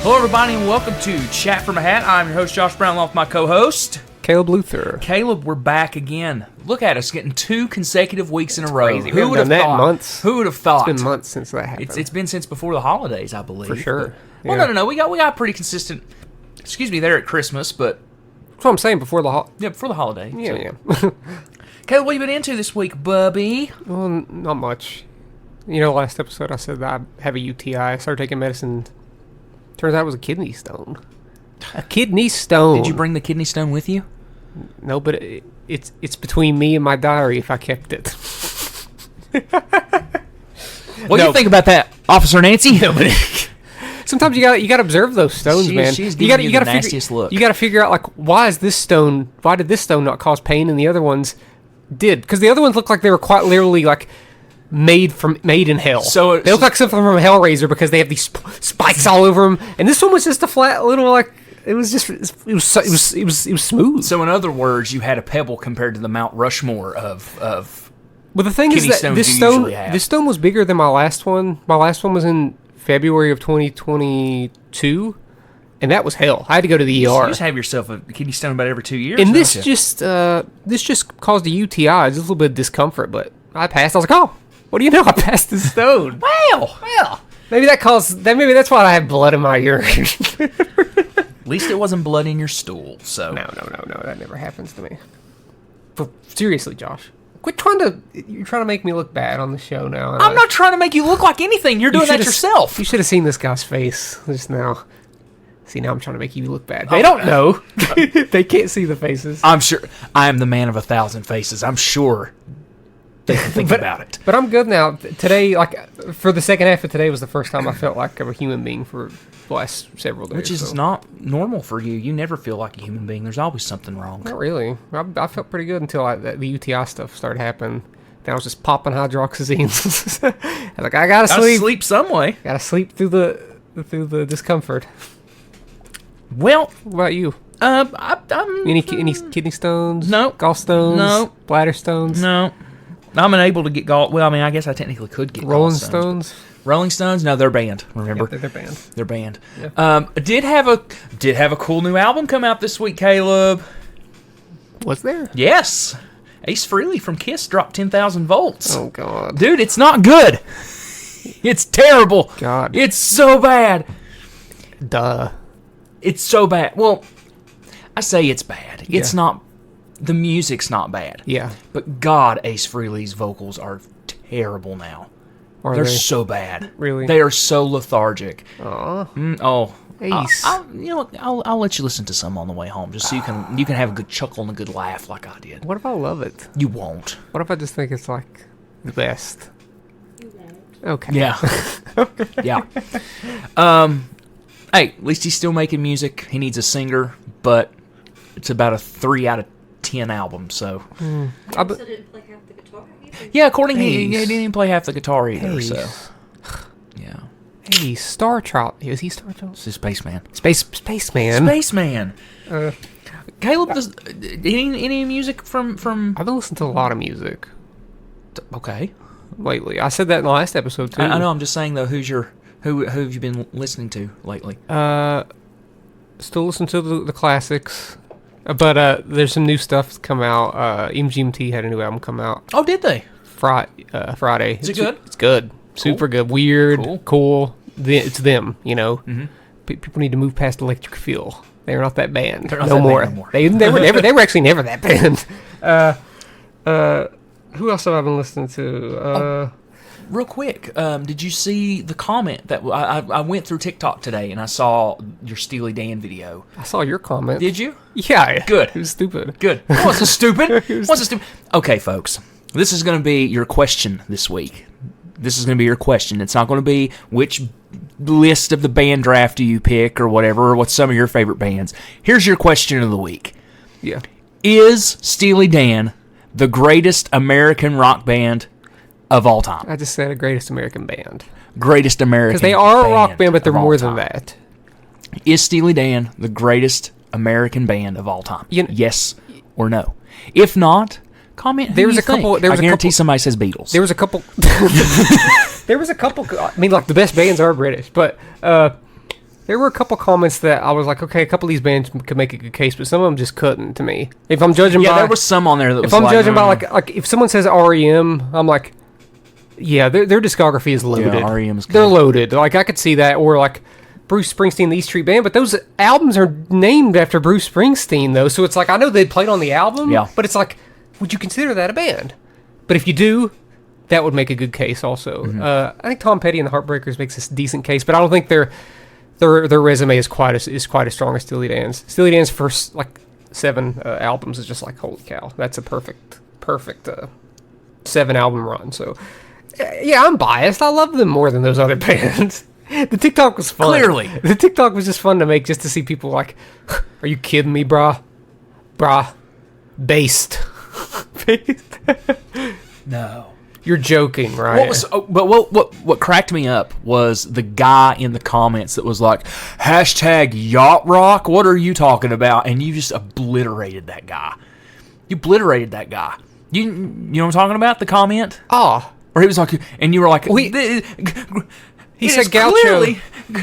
Hello, everybody, and welcome to Chat from a Hat. I'm your host, Josh Brown, along with my co-host, Caleb Luther. Caleb. We're back again. Look at us getting 2 consecutive weeks in a row. Crazy. Who would have thought? Months. Who would have thought? It's been months since that happened. It's been since before the holidays, I believe. For sure. But, well, no. We got pretty consistent. Excuse me, there at Christmas, but that's what I'm saying. Before the before the holiday. Yeah. Caleb, what have you been into this week, bubby? Well, not much. You know, last episode I said that I have a UTI. I started taking medicine. Turns out it was a kidney stone. A kidney stone. Did you bring the kidney stone with you? No, but it's between me and my diary if I kept it. What do you think about that, Officer Nancy? Sometimes you got to observe those stones, man. She's giving you the nastiest look. You got to figure out, like, why did this stone not cause pain and the other ones did? Because the other ones look like they were quite literally like made in hell. So they look like something from Hellraiser because they have these spikes all over them. And this one was just a flat little, like, it was smooth. So in other words, you had a pebble compared to the Mount Rushmore of. Well, the thing is that this stone was bigger than my last one. My last one was in February of 2022, and that was hell. I had to go to the ER. You just have yourself a kidney stone about every 2 years. And this just caused a UTI. Just a little bit of discomfort, but I passed. I was like, oh, what do you know? I passed the stone. Well. Maybe that's why I have blood in my urine. At least it wasn't blood in your stool. So no, that never happens to me. But seriously, Josh. You're trying to make me look bad on the show now. I'm not trying to make you look like anything. You're doing that yourself. You should have seen this guy's face just now. See, now I'm trying to make you look bad. They don't know. They can't see the faces. I'm sure. I am the man of 1,000 faces. I'm sure they can think about it. But I'm good now. Today, like, for the second half of today was the first time I felt like a human being for the last several days. Which is not normal for you. You never feel like a human being. There's always something wrong. Not really. I felt pretty good until the UTI stuff started happening. Then I was just popping hydroxyzine. I was like, I gotta sleep. Sleep some way. Gotta sleep through the discomfort. Well, what about you? I'm any kidney stones? No. Gallstones? No. Bladder stones? No. I'm unable to get gall. Well, I mean, I guess I technically could get Rolling Stones. Rolling Stones? No, they're banned. Remember, yeah, they're banned. They're banned. Yeah. Did have a cool new album come out this week, Caleb. Was there? Yes. Ace Frehley from Kiss dropped 10,000 volts. Oh God, dude, it's not good. It's terrible. God, it's so bad. Duh. It's so bad. Well, I say it's bad. It's not. The music's not bad. Yeah. But God, Ace Frehley's vocals are terrible now. They're so bad. Really? They are so lethargic. Aww. Ace. I'll let you listen to some on the way home, just so you can have a good chuckle and a good laugh like I did. What if I love it? You won't. What if I just think it's like the best? You won't. Okay. Yeah. Yeah. Hey, at least he's still making music. He needs a singer, but it's about a 3 out of 10 album, so. So didn't play half the guitar either? Yeah, according to he didn't even play half the guitar either, so. Yeah. Hey, Star Child. Is he Star Child? It's a Spaceman. Spaceman. Spaceman. Caleb, any music from? I've been listening to a lot of music. Okay. Lately, I said that in the last episode too. I know. I'm just saying though. Who have you been listening to lately? Still listen to the classics, but there's some new stuff that's come out. MGMT had a new album come out. Oh, did they? Friday. Is it good? It's good. Super good. Weird. Cool. It's them. You know. Mm-hmm. People need to move past Electric Feel. They're not that band. They're not no that more. Band no more. They were actually never that band. Who else have I been listening to? Real quick, did you see the comment that I went through TikTok today and I saw your Steely Dan video? I saw your comment. Did you? Yeah. Good. It was stupid. Good. It wasn't stupid. Okay, folks. This is going to be your question this week. This is going to be your question. It's not going to be which list of the band draft do you pick or whatever, or what's some of your favorite bands. Here's your question of the week. Yeah. Is Steely Dan the greatest American rock band of all time? I just said a greatest American band. Greatest American because they are a rock band, but they're more than that. Is Steely Dan the greatest American band of all time? Yes or no? If not, comment. There was a couple. I guarantee somebody says Beatles. There was a couple. There was a couple. I mean, like the best bands are British, but There were a couple comments that I was like, okay, a couple of these bands could make a good case, but some of them just couldn't to me. If I'm judging by... Yeah, there was some on there that was if I'm judging by, like, if someone says REM, I'm like, yeah, their discography is loaded. Yeah, REM's good. They're loaded. Like, I could see that. Or, like, Bruce Springsteen, the E Street Band, but those albums are named after Bruce Springsteen, though, so it's like, I know they played on the album, but it's like, would you consider that a band? But if you do, that would make a good case also. I think Tom Petty and the Heartbreakers makes a decent case, but I don't think their resume is quite as strong as Steely Dan's. Steely Dan's first like 7 albums is just like, holy cow, that's a perfect 7 album run. So yeah, I'm biased. I love them more than those other bands. The TikTok was fun. Clearly, the TikTok was just fun to make, just to see people like, are you kidding me, brah, based. No. You're joking, right? What cracked me up was the guy in the comments that was like, #yacht rock, what are you talking about? And you just obliterated that guy. You obliterated that guy. You know what I'm talking about? The comment? Oh. Or he was like, and you were like, he said Gaucho.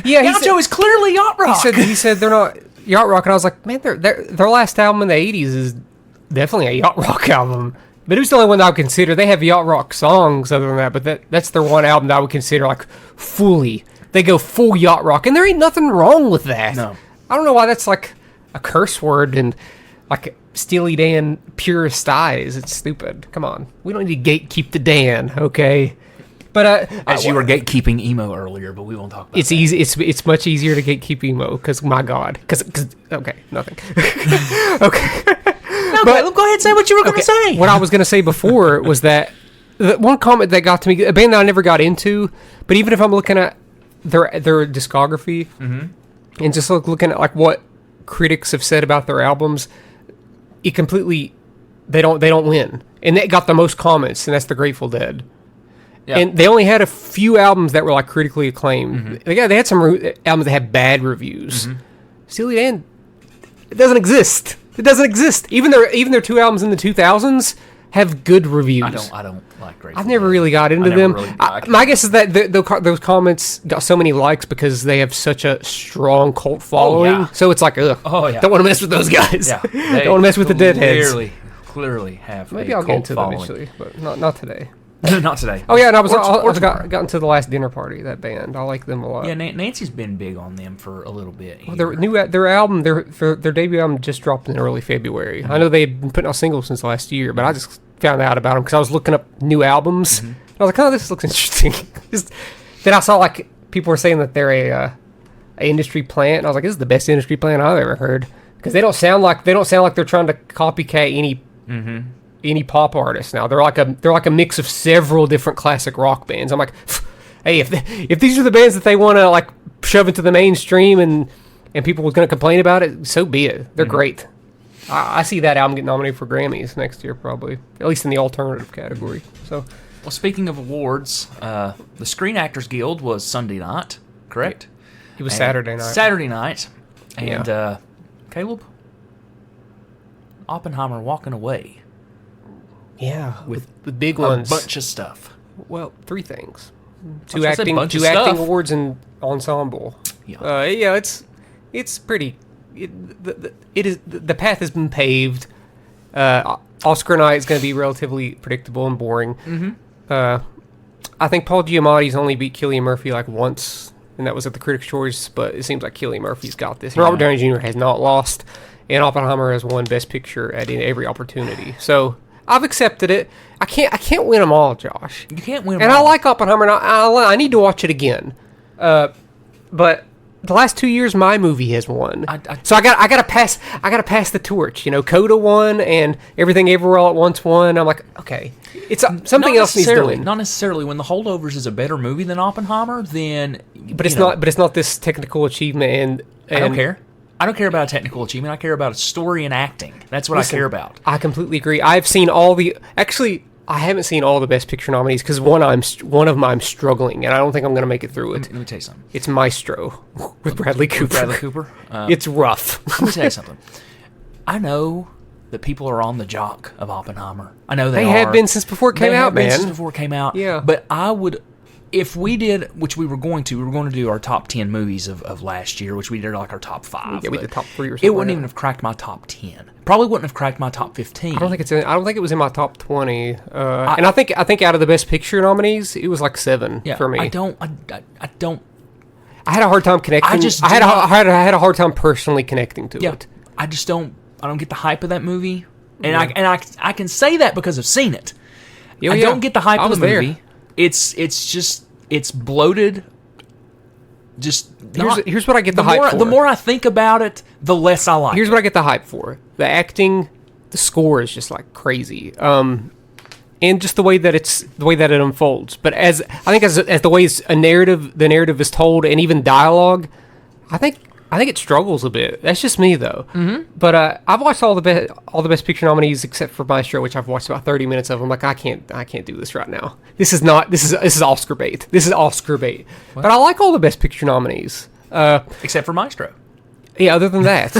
Yeah, Gaucho is clearly yacht rock. He said they're not yacht rock, and I was like, man, their last album in the 80s is definitely a yacht rock album. But it was the only one that I would consider. They have yacht rock songs other than that, but that's their one album that I would consider like fully. They go full yacht rock, and there ain't nothing wrong with that. No. I don't know why that's like a curse word and like Steely Dan purist eyes. It's stupid. Come on. We don't need to gatekeep the Dan, okay? But as you were gatekeeping emo earlier, but we won't talk about it's that. Easy. It's much easier to gatekeep emo because my God, because okay, nothing. Okay. Okay, go ahead and say what you were going to say. What I was going to say before was that the one comment that got to me, a band that I never got into, but even if I'm looking at their discography and just looking at like what critics have said about their albums, it completely they don't win, and they got the most comments, and that's the Grateful Dead. Yeah. And they only had a few albums that were like critically acclaimed. They had some albums that had bad reviews. Steely Dan, it doesn't exist. It doesn't exist. Even their 2 albums in the 2000s have good reviews. I don't like Grateful I've never Dead. really got into them. Really My guess is that those comments got so many likes because they have such a strong cult following. Yeah. So it's like, ugh. Oh, yeah. Don't want to mess with those guys. Yeah. Don't want to mess with the Deadheads. Clearly have Maybe a I'll get cult into following. them eventually, but not today. Not today. Oh yeah, and I tomorrow. got into the Last Dinner Party. That band, I like them a lot. Yeah, Nancy's been big on them for a little bit. Well, their album, their debut album just dropped in early February. I know they've been putting out singles since last year, but I just found out about them because I was looking up new albums. I was like, oh, this looks interesting. Then I saw like people were saying that they're a industry plant, and I was like, this is the best industry plant I've ever heard because they don't sound like they're trying to copycat any pop artist now. They're like a mix of several different classic rock bands. I'm like, hey, if these are the bands that they want to like shove into the mainstream and people are going to complain about it, so be it. They're great. I see that album get nominated for Grammys next year, probably, at least in the alternative category. So, well, speaking of awards, the Screen Actors Guild was Sunday night, correct? It was Saturday night. And Caleb, Oppenheimer walking away. Yeah, with the big ones. A bunch of stuff. Well, 3 things: 2 acting awards and ensemble. Yeah, it's pretty. It is the path has been paved. Oscar night is going to be relatively predictable and boring. I think Paul Giamatti's only beat Cillian Murphy like once, and that was at the Critics' Choice. But it seems like Cillian Murphy's got this. And Robert Downey Jr. has not lost, and Oppenheimer has won Best Picture at every opportunity. So I've accepted it. I can't win them all, Josh. You can't win them and all. I like Oppenheimer, and I need to watch it again. But the last 2 years, my movie has won. So I gotta pass the torch. You know, Coda won, and Everything Everywhere All at Once won. I'm like, okay, it's something else needs doing. Not necessarily. When The Holdovers is a better movie than Oppenheimer, then but it's not. But it's not this technical achievement. And I don't care. I don't care about a technical achievement. I care about a story and acting. That's what I care about. I completely agree. I've seen actually, I haven't seen all the Best Picture nominees because one of them I'm struggling, and I don't think I'm going to make it through it. Let me tell you something. It's Maestro with Bradley Cooper. It's rough. Let me tell you something. I know that people are on the jock of Oppenheimer. I know they have been since before it came out, man. Since before it came out. Yeah. But I would if we did, which we were going to do our top 10 movies of last year, which we did like our top 5. Yeah, we did top 3 or something. It wouldn't even have cracked my top 10. Probably wouldn't have cracked my top 15. I don't think it was in my top 20. And I think out of the Best Picture nominees, it was like 7 for me. I don't. I had a hard time connecting. I had a hard time personally connecting to it. I just don't. I don't get the hype of that movie, and I can say that because I've seen it. I don't get the hype of the movie. It's bloated. Here's what I get the hype for. The more I think about it, the less I like. Here's what I get the hype for: the acting, the score is just like crazy, and just the way that it unfolds. But as the way the narrative is told, and even dialogue, I think it struggles a bit. That's just me though. Mm-hmm. But I've watched all the Best Picture nominees except for Maestro, which I've watched about 30 minutes of. I'm like, I can't do this right now. This is Oscar bait. This is Oscar bait. What? But I like all the Best Picture nominees, except for Maestro. Yeah, other than that,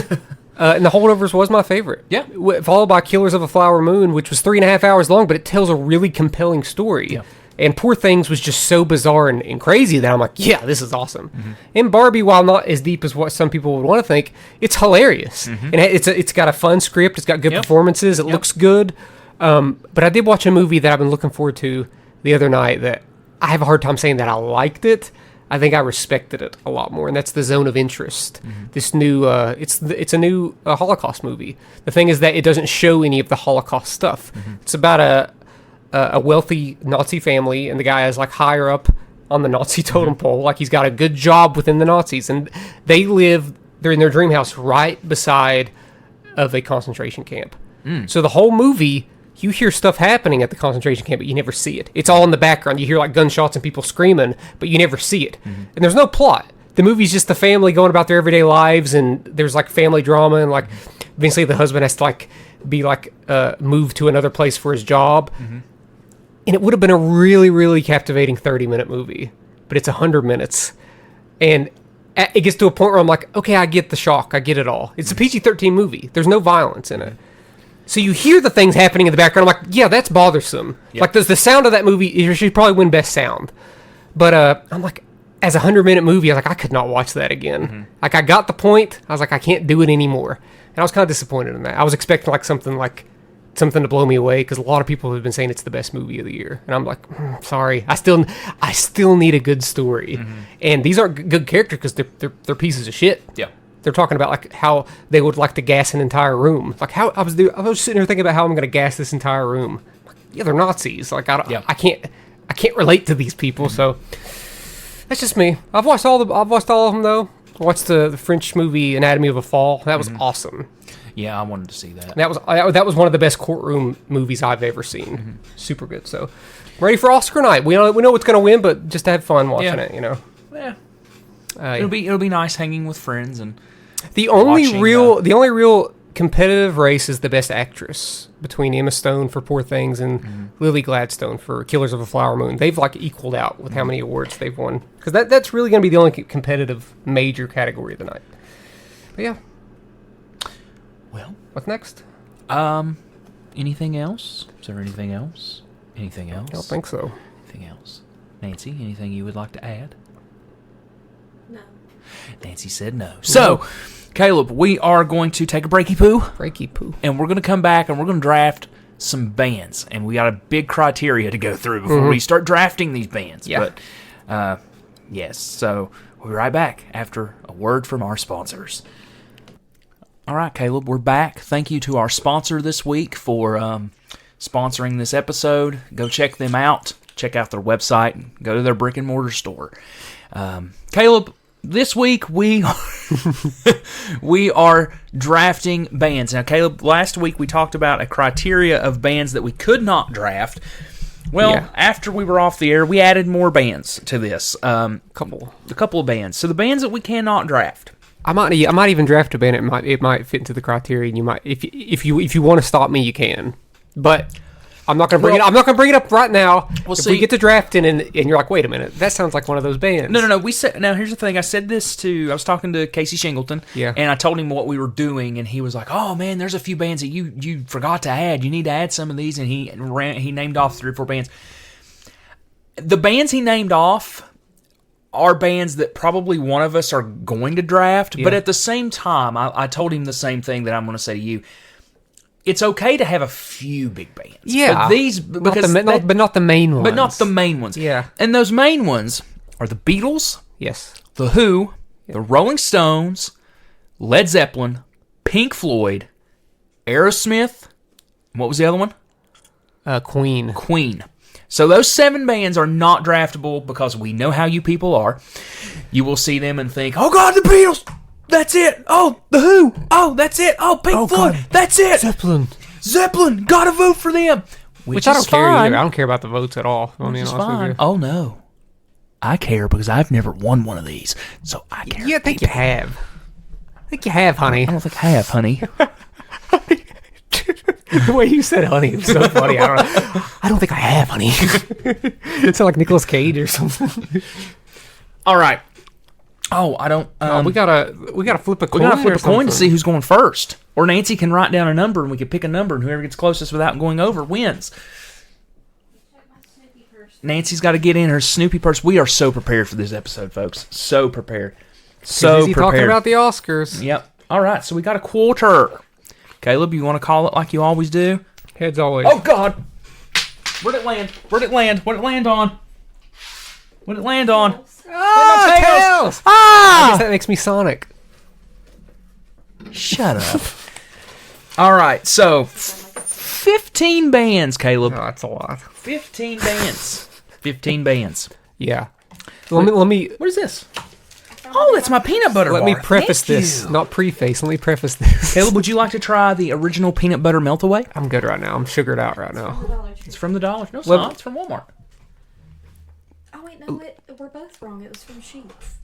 and The Holdovers was my favorite. Yeah, followed by Killers of a Flower Moon, which was 3.5 hours long, but it tells a really compelling story. Yeah. And Poor Things was just so bizarre and crazy that I'm like, yeah, this is awesome. Mm-hmm. And Barbie, while not as deep as what some people would want to think, it's hilarious. Mm-hmm. And it's got a fun script. It's got good performances. It looks good. But I did watch a movie that I've been looking forward to the other night that I have a hard time saying that I liked it. I think I respected it a lot more, and that's The Zone of Interest. Mm-hmm. This new, it's a new Holocaust movie. The thing is that it doesn't show any of the Holocaust stuff. Mm-hmm. It's about a wealthy Nazi family, and the guy is like higher up on the Nazi totem pole, like he's got a good job within the Nazis, and they're in their dream house right beside of a concentration camp. So the whole movie, you hear stuff happening at the concentration camp, but you never see it. It's all in the background. You hear like gunshots and people screaming, but you never see it. And there's no plot. The movie's just the family going about their everyday lives, and there's like family drama, and like eventually the husband has to like be like moved to another place for his job. And it would have been a really, really captivating 30-minute movie, but it's 100 minutes. And it gets to a point where I'm like, okay, I get the shock. I get it all. It's a PG-13 movie. There's no violence in it. So you hear the things happening in the background. I'm like, yeah, that's bothersome. Yep. Like, the sound of that movie should probably win Best Sound. But I'm like, as a 100-minute movie, I was like, I could not watch that again. Like, I got the point. I was like, I can't do it anymore. And I was kind of disappointed in that. I was expecting like something to blow me away, because a lot of people have been saying it's the best movie of the year, and I'm like, sorry, I still need a good story. And these aren't good characters because they're pieces of shit. Yeah, they're talking about like how they would like to gas an entire room. Like how I was sitting here thinking about how I'm going to gas this entire room. Like, yeah, they're Nazis. Like I can't relate to these people. So that's just me. I've watched all of them though. I watched the French movie Anatomy of a Fall. That was awesome. Yeah, I wanted to see that. That was one of the best courtroom movies I've ever seen. Super good. So, ready for Oscar night. We know what's going to win, but just to have fun watching it, you know. Yeah. It'll be nice hanging with friends and the only real competitive race is the Best Actress between Emma Stone for Poor Things and Lily Gladstone for Killers of a Flower Moon. They've like equaled out with how many awards they've won, because that's really going to be the only competitive major category of the night. But yeah. Well, what's next? Anything else? Is there anything else? Anything else? I don't think so. Anything else? Nancy, anything you would like to add? No. Nancy said no. So, Caleb, we are going to take a breaky poo. Breaky poo. And we're going to come back and we're going to draft some bands. And we got a big criteria to go through before we start drafting these bands. Yeah. But, yes. So, we'll be right back after a word from our sponsors. All right, Caleb, we're back. Thank you to our sponsor this week for sponsoring this episode. Go check them out. Check out their website. Go to their brick and mortar store. Caleb, this week we are drafting bands. Now, Caleb, last week we talked about a criteria of bands that we could not draft. Well, after we were off the air, we added more bands to this. A couple of bands. So the bands that we cannot draft. I might even draft a band. It might fit into the criteria, and you might, if you want to stop me, you can. But I'm not going to bring it. I'm not going to bring it up right now. Well, if we get to drafting, and you're like, wait a minute, that sounds like one of those bands. No. Now here's the thing. I was talking to Casey Shingleton, and I told him what we were doing, and he was like, oh man, there's a few bands that you forgot to add. You need to add some of these, and he named off 3 or 4 bands. the bands he named off are bands that probably one of us are going to draft, but at the same time, I told him the same thing that I'm going to say to you. It's okay to have a few big bands. Yeah. But but not the main ones. But not the main ones. Yeah. And those main ones are the Beatles, Yes. The Who, the Rolling Stones, Led Zeppelin, Pink Floyd, Aerosmith, what was the other one? Queen. Queen. So those 7 bands are not draftable because we know how you people are. You will see them and think, oh God, the Beatles! That's it! Oh, The Who! Oh, that's it! Oh, Pink Floyd! God. That's it! Zeppelin! Gotta vote for them! Which I don't care either. I don't care about the votes at all. Which is fine. Oh, no. I care because I've never won one of these. So I care. Yeah, I think you have. I think you have, honey. I don't think I have, honey. The way you said honey is so funny. I don't think I have, honey. It sounds like Nicolas Cage or something. All right. Oh, I don't. We gotta flip a coin. We gotta flip a coin to see who's going first. Or Nancy can write down a number and we can pick a number, and whoever gets closest without going over wins. Nancy's got to get in her Snoopy purse. We are so prepared for this episode, folks. So prepared. So prepared. Talking about the Oscars. Yep. All right. So we got a quarter. Caleb, you want to call it like you always do? Heads always. Oh God! Where'd it land? Where'd it land? What'd it land on? What'd it land on? Oh, tails! Ah! I guess that makes me Sonic. Shut up. All right, so 15 bands, Caleb. Oh, that's a lot. 15 bands. 15 bands. Yeah. Let me. What is this? Oh, that's my peanut butter bar. Let me preface this, not preface. Let me preface this. Caleb, would you like to try the original peanut butter melt-away? I'm good right now. I'm sugared out right now. It's from the Dollar Tree. No, it's not. It's from Walmart. Oh, wait, no, we're both wrong. It was from Sheets.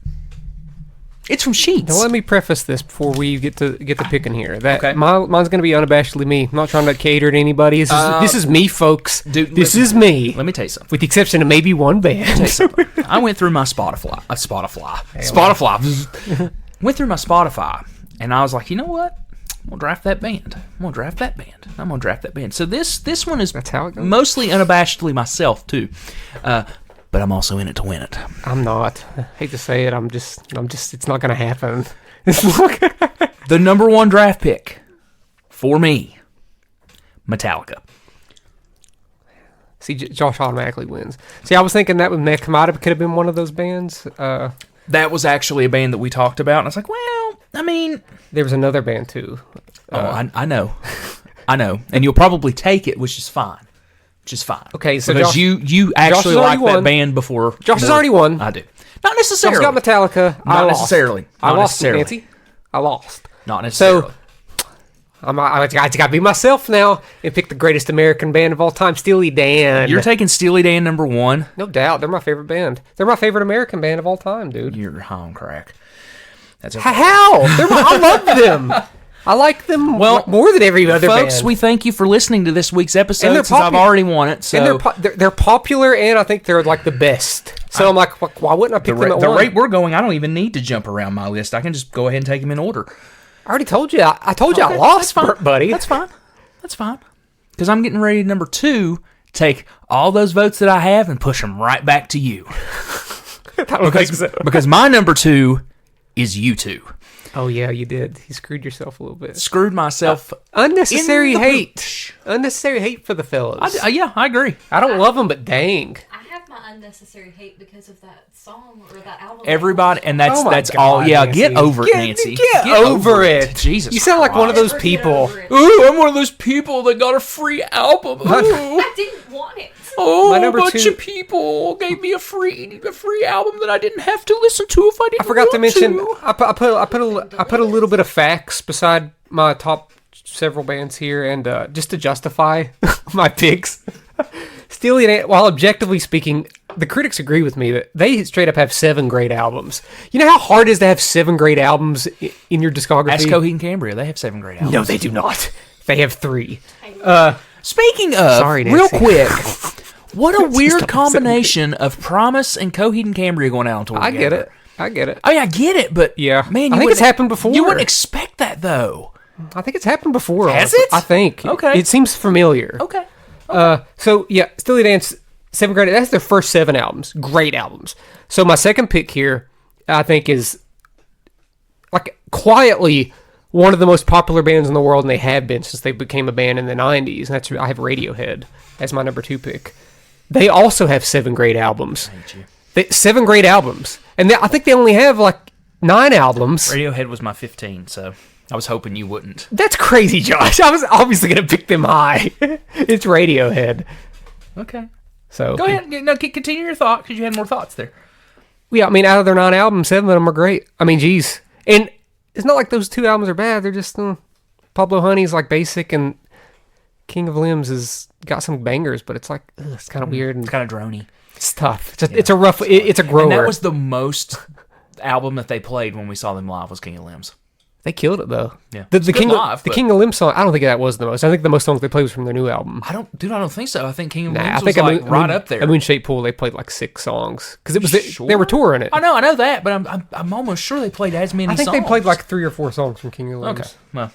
It's from Sheets. Now let me preface this before we get to picking here. That Okay. mine's going to be unabashedly me. I'm not trying to cater to anybody. This is me, folks. Dude, this is me. Let me tell you something. With the exception of maybe one band. I went through my Spotify. Went through my Spotify, and I was like, you know what? I'm gonna draft that band. I'm gonna draft that band. So this one is That's how it goes. mostly unabashedly myself too, but I'm also in it to win it. I'm not. I hate to say it. I'm just. It's not going to happen. The number 1 draft pick for me, Metallica. See, Josh automatically wins. See, I was thinking that could have been one of those bands. That was actually a band that we talked about, and I was like, well, I mean, there was another band too. I know, and you'll probably take it, which is fine. Okay, so because Josh, you actually like that band before. Josh has already won. I do. Not necessarily. Josh got Metallica. Not necessarily. I lost, Nancy. I lost. Not necessarily. So I got to be myself now and pick the greatest American band of all time, Steely Dan. You're taking Steely Dan number 1. No doubt. They're my favorite band. They're my favorite American band of all time, dude. You're high on crack. That's okay. How? I love them. I like them more than every other band. Folks, we thank you for listening to this week's episode since I've already won it. So. And they're popular, and I think they're like the best. So I'm like, why wouldn't I pick them at the one? rate we're going, I don't even need to jump around my list. I can just go ahead and take them in order. I already told you. I told you I lost, buddy. That's fine. Because I'm getting ready to number 2, take all those votes that I have and push them right back to you. Because my number 2 is U2. Oh, yeah, you did. You screwed yourself a little bit. Screwed myself. Unnecessary hate. Unnecessary hate for the fellas. Yeah, I agree. I don't love them, but dang. I have my unnecessary hate because of that song or that album. Everybody, and that's God, all. Yeah, Nancy. get over it, Nancy. Get over it. Jesus, you sound like one of those Never get people. over it. Ooh, I'm one of those people that got a free album. Ooh. I didn't want it. Oh, My a number bunch 2 of people gave me a free album that I didn't have to listen to if I didn't. I forgot to want mention. I put a little bit of facts beside my top several bands here, and just to justify my picks. Steely Dan, while objectively speaking, the critics agree with me that they straight up have 7 great albums. You know how hard it is to have 7 great albums in your discography? Ask Coheed and Cambria. They have 7 great albums. No, they do not. They have 3. Speaking of, Sorry, real Nancy. quick, what a weird combination of Promise and Coheed and Cambria going out on tour I get together. it. I get it. I mean, I get it, but Yeah. man, I think it's happened before. You wouldn't expect that though. I think it's happened before. Has honestly. it? I think. Okay. It seems familiar. Okay. So yeah, Steely Dan's 7 great. That's their first 7 albums. Great albums. So my second pick here, I think, is like quietly one of the most popular bands in the world, and they have been since they became a band in the 90s. I have Radiohead as my number 2 pick. They also have 7 great albums. I hate you. 7 great albums. And I think they only have like 9 albums. Radiohead was my 15, so I was hoping you wouldn't. That's crazy, Josh. I was obviously going to pick them high. It's Radiohead. Okay. So go ahead. No, continue your thought, because you had more thoughts there. Yeah, I mean, out of their 9 albums, 7 of them are great. I mean, geez. And it's not like those 2 albums are bad. They're just... Pablo Honey's like basic, and King of Limbs has got some bangers, but it's like, it's kind of weird. And It's kind of drony. it's tough. It's a rough... It's a grower. And that was the most album that they played when we saw them live was King of Limbs. They killed it, though. Yeah. The It's good King live, the but- King of Limbs song, I don't think that was the most. I think the most songs they played was from their new album. I don't think so. I think King of Nah, Limbs I think was right up there. At Moonshaped Pool, they played like 6 songs. Because it was Sure? they were touring it. I know that, but I'm almost sure they played as many I think songs. they played like 3 or 4 songs from King of Limbs. Okay. Well,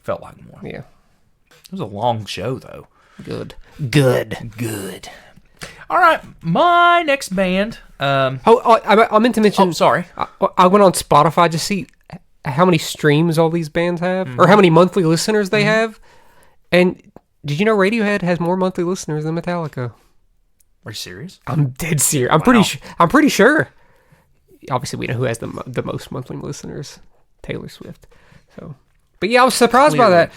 felt like more. Yeah. It was a long show, though. Good. Good. All right, my next band. I meant to mention... Oh, sorry. I went on Spotify to see how many streams all these bands have, Mm-hmm. or how many monthly listeners they have. And did you know Radiohead has more monthly listeners than Metallica? Are you serious? I'm dead serious. Wow. I'm pretty sure. Obviously, we know who has the most monthly listeners: Taylor Swift. So, but yeah, I was surprised by that.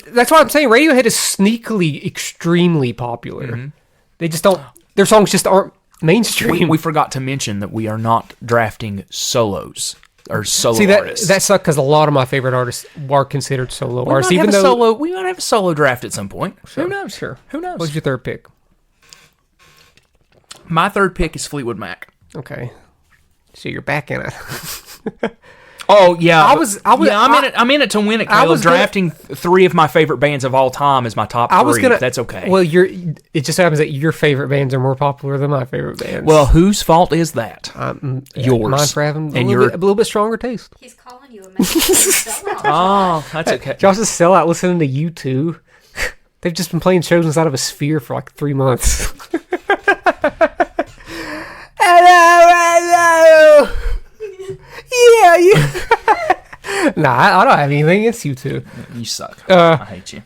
That's why I'm saying Radiohead is sneakily extremely popular. Mm-hmm. They just don't. Their songs just aren't mainstream. We forgot to mention that we are not drafting solos or solo See artists. that sucks because a lot of my favorite artists are considered solo we artists. might Even have though we might have a solo draft at some point. Sure, Who knows? sure. Who knows? What's your third pick? My third pick is Fleetwood Mac. Okay, so you're back in it. Oh yeah, I was- I'm in it to win it. I Caleb. was gonna- Drafting 3 of my favorite bands of all time as my top 3. I was gonna. That's okay. Well, it just happens that your favorite bands are more popular than my favorite bands. Well, whose fault is that? Yours. yours. Mine for having And a little bit stronger taste. He's calling you a sellout. Oh, that's okay. Josh is sellout listening to U2. They've just been playing shows inside of a sphere for like 3 months. Hello. Yeah. Nah, I don't have anything against U2. You suck. I hate you.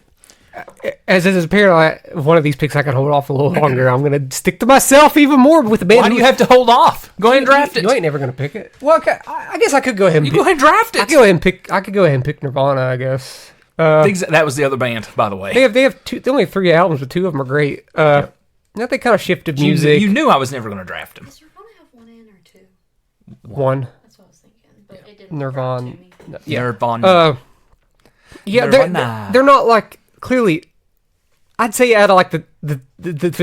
As it is apparently one of these picks I can hold off a little longer, I'm going to stick to myself even more with the band. Why do you have to hold off? Go ahead and draft it. You ain't never going to pick it. Well, okay, I guess I could go ahead and You go ahead and draft I it. could go ahead and pick. I could go ahead and pick Nirvana, I guess. That was the other band, by the way. They have 2. They only have 3 albums, but 2 of them are great. Now they kind of shifted music. You knew I was never going to draft him. Does Nirvana have 1 in or 2? 1. That's what I was thinking, but it didn't. Nirvana. occur to me. Yeah. Nirvana. Yeah, Nirvana. they're not like clearly. I'd say out of like the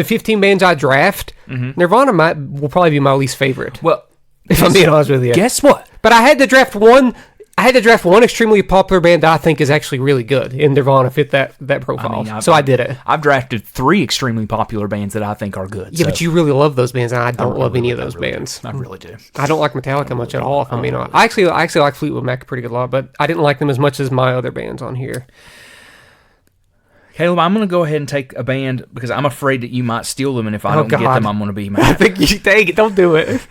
15 bands I draft, Nirvana will probably be my least favorite. Well, if I'm being honest with you. guess what? But I had to draft one. I had to draft one extremely popular band that I think is actually really good, and Nirvana fit that profile. So I did it. I've drafted 3 extremely popular bands that I think are good. Yeah, but you really love those bands, and I don't love any of those really bands. I really do. I don't like Metallica much at all. If I'm being honest, I actually like Fleetwood Mac a pretty good lot, but I didn't like them as much as my other bands on here. Caleb, I'm going to go ahead and take a band because I'm afraid that you might steal them, and if I don't get God. them, I'm going to be I mad. think you dang it. Don't do it.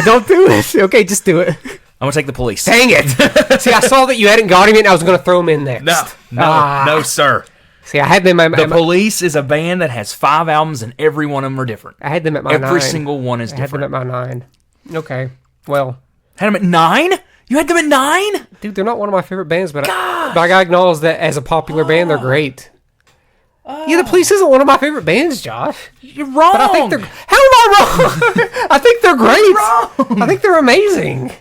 Don't do it. Okay, just do it. I'm going to take the Police. Dang it. See, I saw that you hadn't got him yet, and I was going to throw him in next. No, sir. See, I had them at The Police is a band that has 5 albums, and every one of them are different. I had them at my 9. Every single one is I had them different. at my 9. Okay, well, Had them at 9? You had them at 9? dude, they're not one of my favorite bands, but I gotta acknowledge that as a popular band, they're great. Yeah, the Police isn't one of my favorite bands, Josh. You're wrong. But I think they're. How am I wrong? I think they're great. I think they're amazing.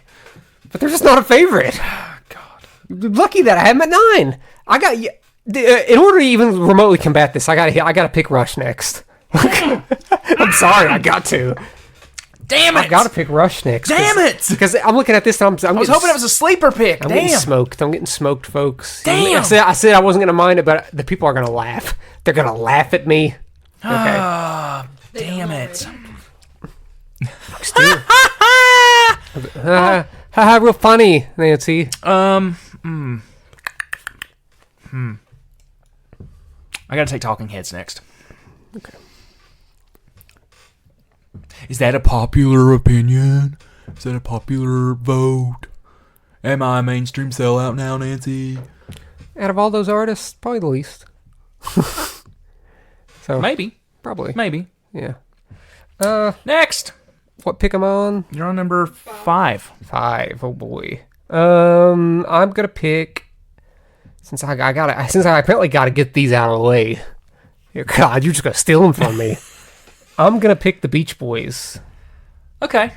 But they're just not a favorite. God. Lucky that I had them at 9. I got. In order to even remotely combat this, I gotta pick Rush next. I'm sorry, I got to. Damn it. I gotta pick Rush next. Damn it. Because I'm looking at this, and I I was hoping it was a sleeper pick. I'm getting Damn. smoked. I'm getting smoked, folks. Damn. I said I wasn't gonna mind it, but the people are gonna laugh. They're gonna laugh at me. Okay. Damn it. Real funny, Nancy. I gotta take Talking Heads next. Okay. Is that a popular opinion? Is that a popular vote? Am I a mainstream sellout now, Nancy? Out of all those artists, probably the least. So Maybe. Probably. Maybe. Yeah. Next. What pick am I on? You're on number 5. 5. Oh boy. I'm gonna pick. Since I apparently gotta get these out of the way. God, you're just gonna steal them from me. I'm gonna pick the Beach Boys. Okay.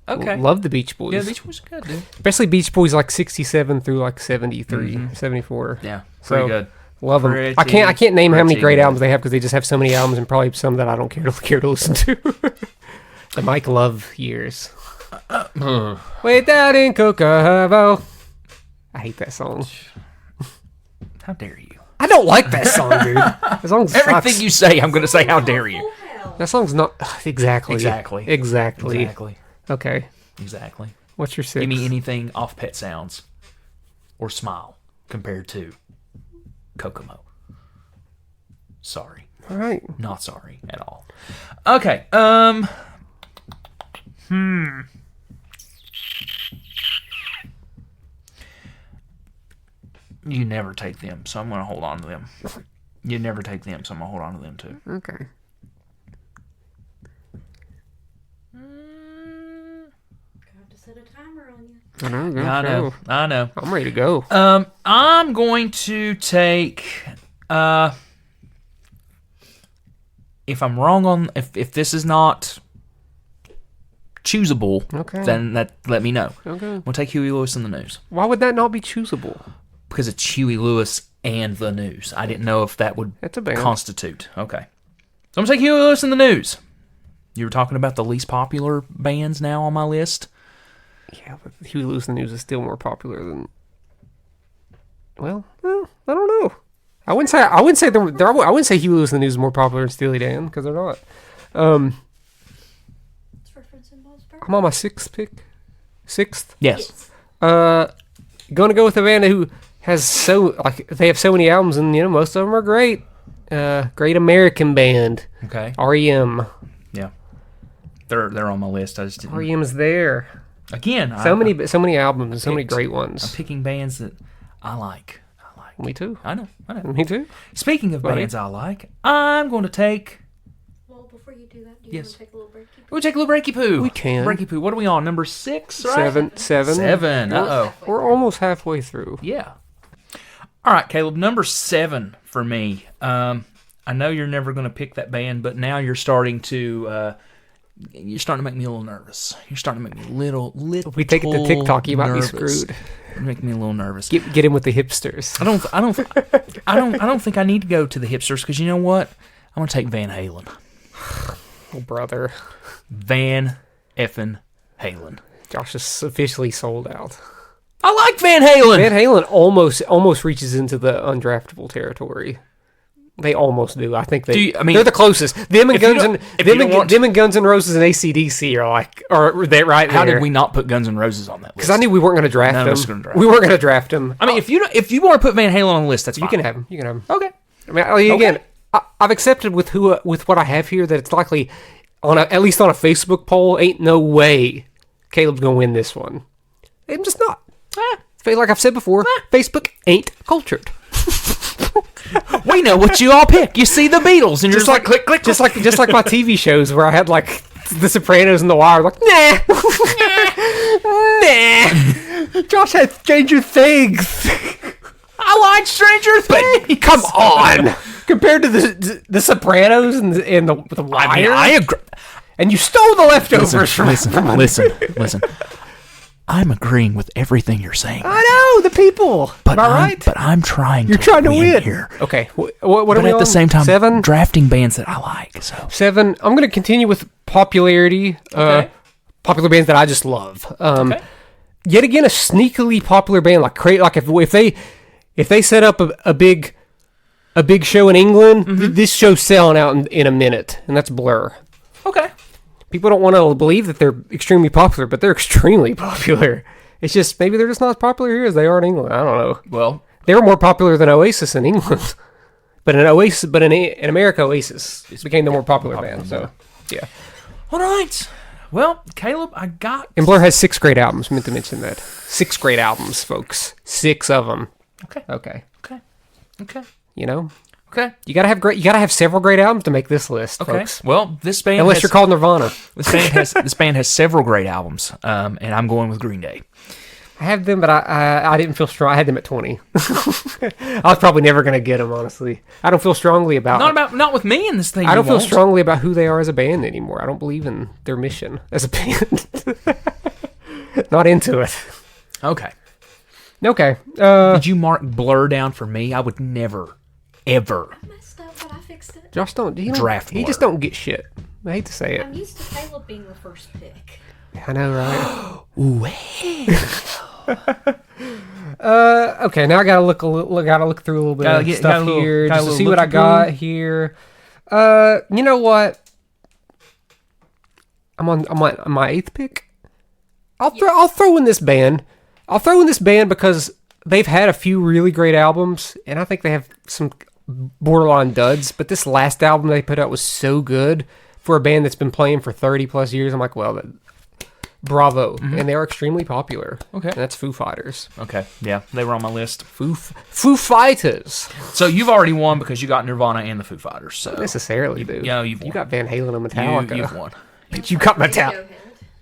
Love the Beach Boys. Yeah, Beach Boys are good, dude. Especially Beach Boys like 67 through like 73, 74. Yeah, pretty good. Love them. I can't name how many great albums they have because they just have so many albums and probably some that I don't care to listen to. The Mike Love years. Way down in Kokovo. I hate that song. How dare you? I don't like that song, dude. That song sucks. Everything you say, I'm going to say, how dare you? That song's not... Exactly. Exactly. Okay. Exactly. What's your 6? Give me anything off Pet Sounds or Smile compared to Kokomo. Sorry. All right. Not sorry at all. Okay. You never take them, so I'm going to hold on to them. You never take them, so I'm going to hold on to them too. Okay. Got to set a timer on you. I know. I'm ready to go. I'm going to take. If I'm wrong on if this is not choosable, then let me know. Okay. We'll take Huey Lewis and the News. Why would that not be choosable? Because it's Huey Lewis and the News. I didn't know if that would constitute. Okay. So I'm going to take Huey Lewis and the News. You were talking about the least popular bands now on my list. Yeah, but Huey Lewis and the News is still more popular than. Well, I don't know. I wouldn't say Huey Lewis and the News is more popular than Steely Dan because they're not. It's referencing Bob's Burgers. I'm on my 6th pick. 6th. Yes. Going to go with a band who has they have so many albums and most of them are great. Great American band. Okay. REM. Yeah. They're on my list. I just didn't. REM's there. Again, so many albums and so many great ones. I'm picking bands that I like. Me too. I know. Me too. Speaking of bands I like, I'm going to take. Well, before you do that, do you want to take a little breaky poo? We'll take a little breaky poo. We can. Breaky poo. What are we on? Number 6, right? 7. Uh-oh. We're almost halfway through. Yeah. All right, Caleb. Number 7 for me. I know you're never going to pick that band, but now you're starting to make me a little nervous. You're starting to make me a little If we take it to TikTok, you might be screwed. You're making me a little nervous. Get in with the hipsters. I don't think I need to go to the hipsters because you know what? I'm going to take Van Halen. Oh, brother. Van effing Halen. Josh is officially sold out. I like Van Halen. Van Halen almost reaches into the undraftable territory. They almost do. I think they're the closest. Them and Guns N' Roses and AC/DC are they right? How did we not put Guns N' Roses on that list? Because I knew we weren't going to draft them. We weren't going to draft them. I mean, if you want to put Van Halen on the list, that's fine. You can have them. Okay. I mean, again, I've accepted with what I have here that it's likely at least on a Facebook poll, ain't no way Caleb's going to win this one. I'm just not. Like I've said before, Facebook ain't cultured. We know what you all pick. You see the Beatles, and you're just like click, click, just like my TV shows where I had like The Sopranos and The Wire. Like nah. Josh had Stranger Things. I like Stranger Things. But come on, compared to the Sopranos and the Wire, I mean, I agree. And you stole the leftovers from. Listen. I'm agreeing with everything you're saying. I know the people. But am I right? But I'm trying. You're trying to win here. Okay. What are we on? But at the same time, 7 drafting bands that I like. So 7. I'm going to continue with popularity. Okay. Popular bands that I just love. Yet again, a sneakily popular band like if they set up a big show in England, this show's selling out in a minute, and that's Blur. Okay. People don't want to believe that they're extremely popular, but they're extremely popular. It's just maybe they're just not as popular here as they are in England. I don't know. Well, they were more popular than Oasis in England, but in America, Oasis became the more popular band. So, yeah. All right. Well, Caleb, I got... And Blur has 6 great albums. Meant to mention that. 6 great albums, folks. 6 of them. Okay. You know? Okay. You gotta have several great albums to make this list, Okay. folks. Well, this band Unless you're called Nirvana. This band has several great albums, and I'm going with Green Day. I have them, but I didn't feel strong. I had them at 20. I was probably never going to get them, honestly. I don't feel strongly about... Not with me in this thing. I don't feel strongly about who they are as a band anymore. I don't believe in their mission as a band. Not into it. Okay. Did you mark Blur down for me? I would never, ever. I messed up, but I fixed it. Josh draft He Blur. just don't get shit. I hate to say it. I'm used to Caleb being the first pick. I know, right? Ooh. Okay, now I gotta look through a little bit of stuff here just to see what I got here. You know what? I'm on my 8th pick. I'll throw in this band. I'll throw in this band because they've had a few really great albums, and I think they have some borderline duds. But this last album they put out was so good for a band that's been playing for 30 plus years. I'm like, well, bravo. And they are extremely popular. Okay. And that's Foo Fighters. Okay. Yeah, they were on my list. Foo Fighters. So you've already won because you got Nirvana and the Foo Fighters. So Not necessarily, dude. Yeah, you've won. You got Van Halen and Metallica. You've won. You got Metallica.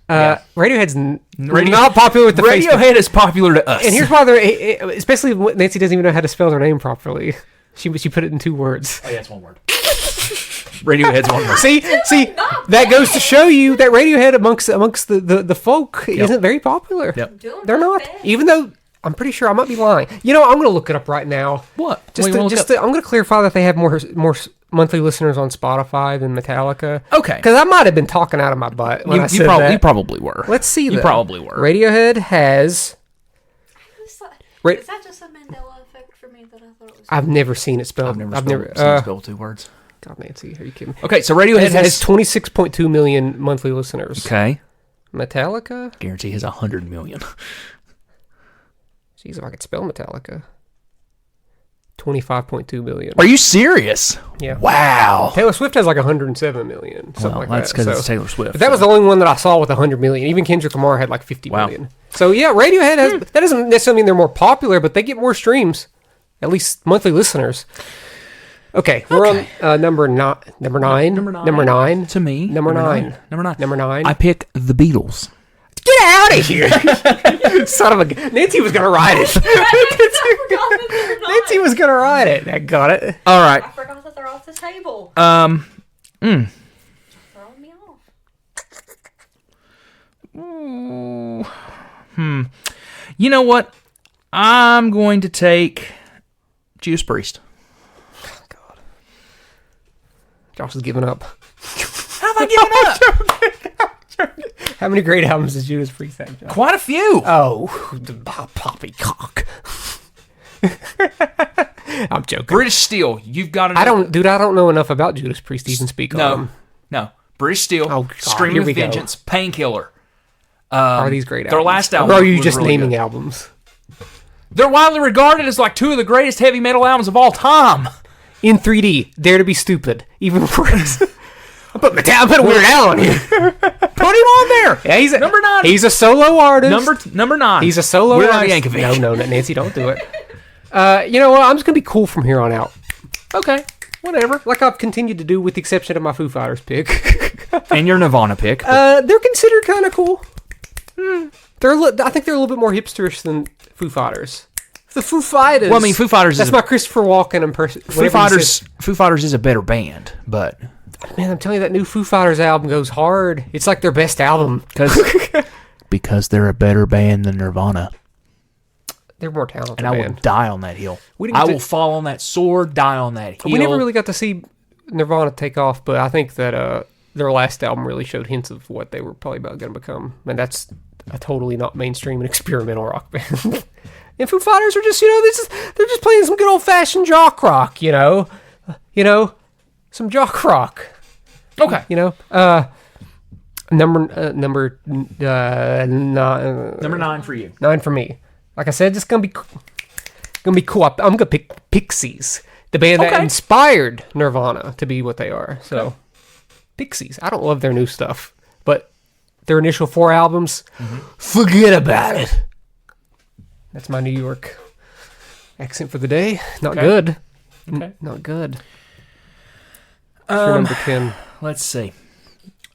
Radiohead. Radiohead's not popular with the Facebook. Radiohead is popular to us. And here's why especially when Nancy doesn't even know how to spell their name properly. She put it in 2 words. Oh yeah, it's 1 word. Radiohead's 1 word. See, that goes to show you that Radiohead amongst the folk isn't very popular. Yep. They're not. Even though I'm pretty sure I might be lying. You know, I'm going to look it up right now. What? I'm going to clarify that they have more monthly listeners on Spotify than Metallica. Okay. Because I might have been talking out of my butt when I said that. You probably were. Let's see. You probably were. Radiohead has. Is that just a Mandela effect for me that I thought it was? I've never seen it spelled. I've never seen it spelled 2 words. God, Nancy, are you kidding? Okay, so Radiohead has 26.2 million monthly listeners. Okay. Metallica? Guarantee has 100 million. Jeez, if I could spell Metallica. 25.2 million. Are you serious? Yeah. Wow. Taylor Swift has like 100 million, something like that. That's because it's Taylor Swift. But that was the only one that I saw with 100 million. Even Kendrick Lamar had like 50 million. So yeah, Radiohead has. That doesn't necessarily mean they're more popular, but they get more streams, at least monthly listeners. Okay, we're on number nine. Number nine to me. Number nine. Number 9. I pick the Beatles. Get out of here! Son of a... Nancy was gonna ride it. Nancy was gonna ride it. I got it. All right. I forgot that they're off the table. Mm. Throwing me off. You know what? I'm going to take Judas Priest. Oh, God. Josh is giving up. How have I given up? How many great albums does Judas Priest have, Josh? Quite a few. Oh, the poppycock. I'm joking. British Steel. You've got to know. I don't know enough about Judas Priest to even speak on them. No. British Steel. Oh, God, Screaming with Vengeance. Painkiller. Are these great albums? Their last album. Or are you was just really naming good. albums? They're widely regarded as like 2 of the greatest heavy metal albums of all time. In 3D, Dare to Be Stupid. Even worse. I put Weird Al on here. Put him on there. Yeah, he's number 9. He's a solo artist. Number 9. He's a solo Weird Al artist. Yankovic. No, Nancy, don't do it. You know what? I'm just gonna be cool from here on out. Okay, whatever. Like I've continued to do, with the exception of my Foo Fighters pick. And your Nirvana pick. They're considered kind of cool. I think they're a little bit more hipsterish than Foo Fighters. The Foo Fighters. Well, I mean, Foo Fighters. That's my Christopher Walken impression. Foo Fighters is a better band, but man, I'm telling you, that new Foo Fighters album goes hard. It's like their best album because they're a better band than Nirvana. They're more talented. And I will die on that hill. I will fall on that sword, die on that hill. We never really got to see Nirvana take off, but I think that their last album really showed hints of what they were probably about going to become. And that's a totally not mainstream and experimental rock band. And Foo Fighters are just, they're just playing some good old-fashioned jock rock, some jock rock. Okay. Number 9 for you. 9 for me. Like I said, just gonna be cool. I'm gonna pick Pixies, the band that inspired Nirvana to be what they are. So, Pixies. I don't love their new stuff. but their initial 4 albums, forget about it. That's my New York accent for the day. Not good. Okay. Not good. What's your number 10? Let's see.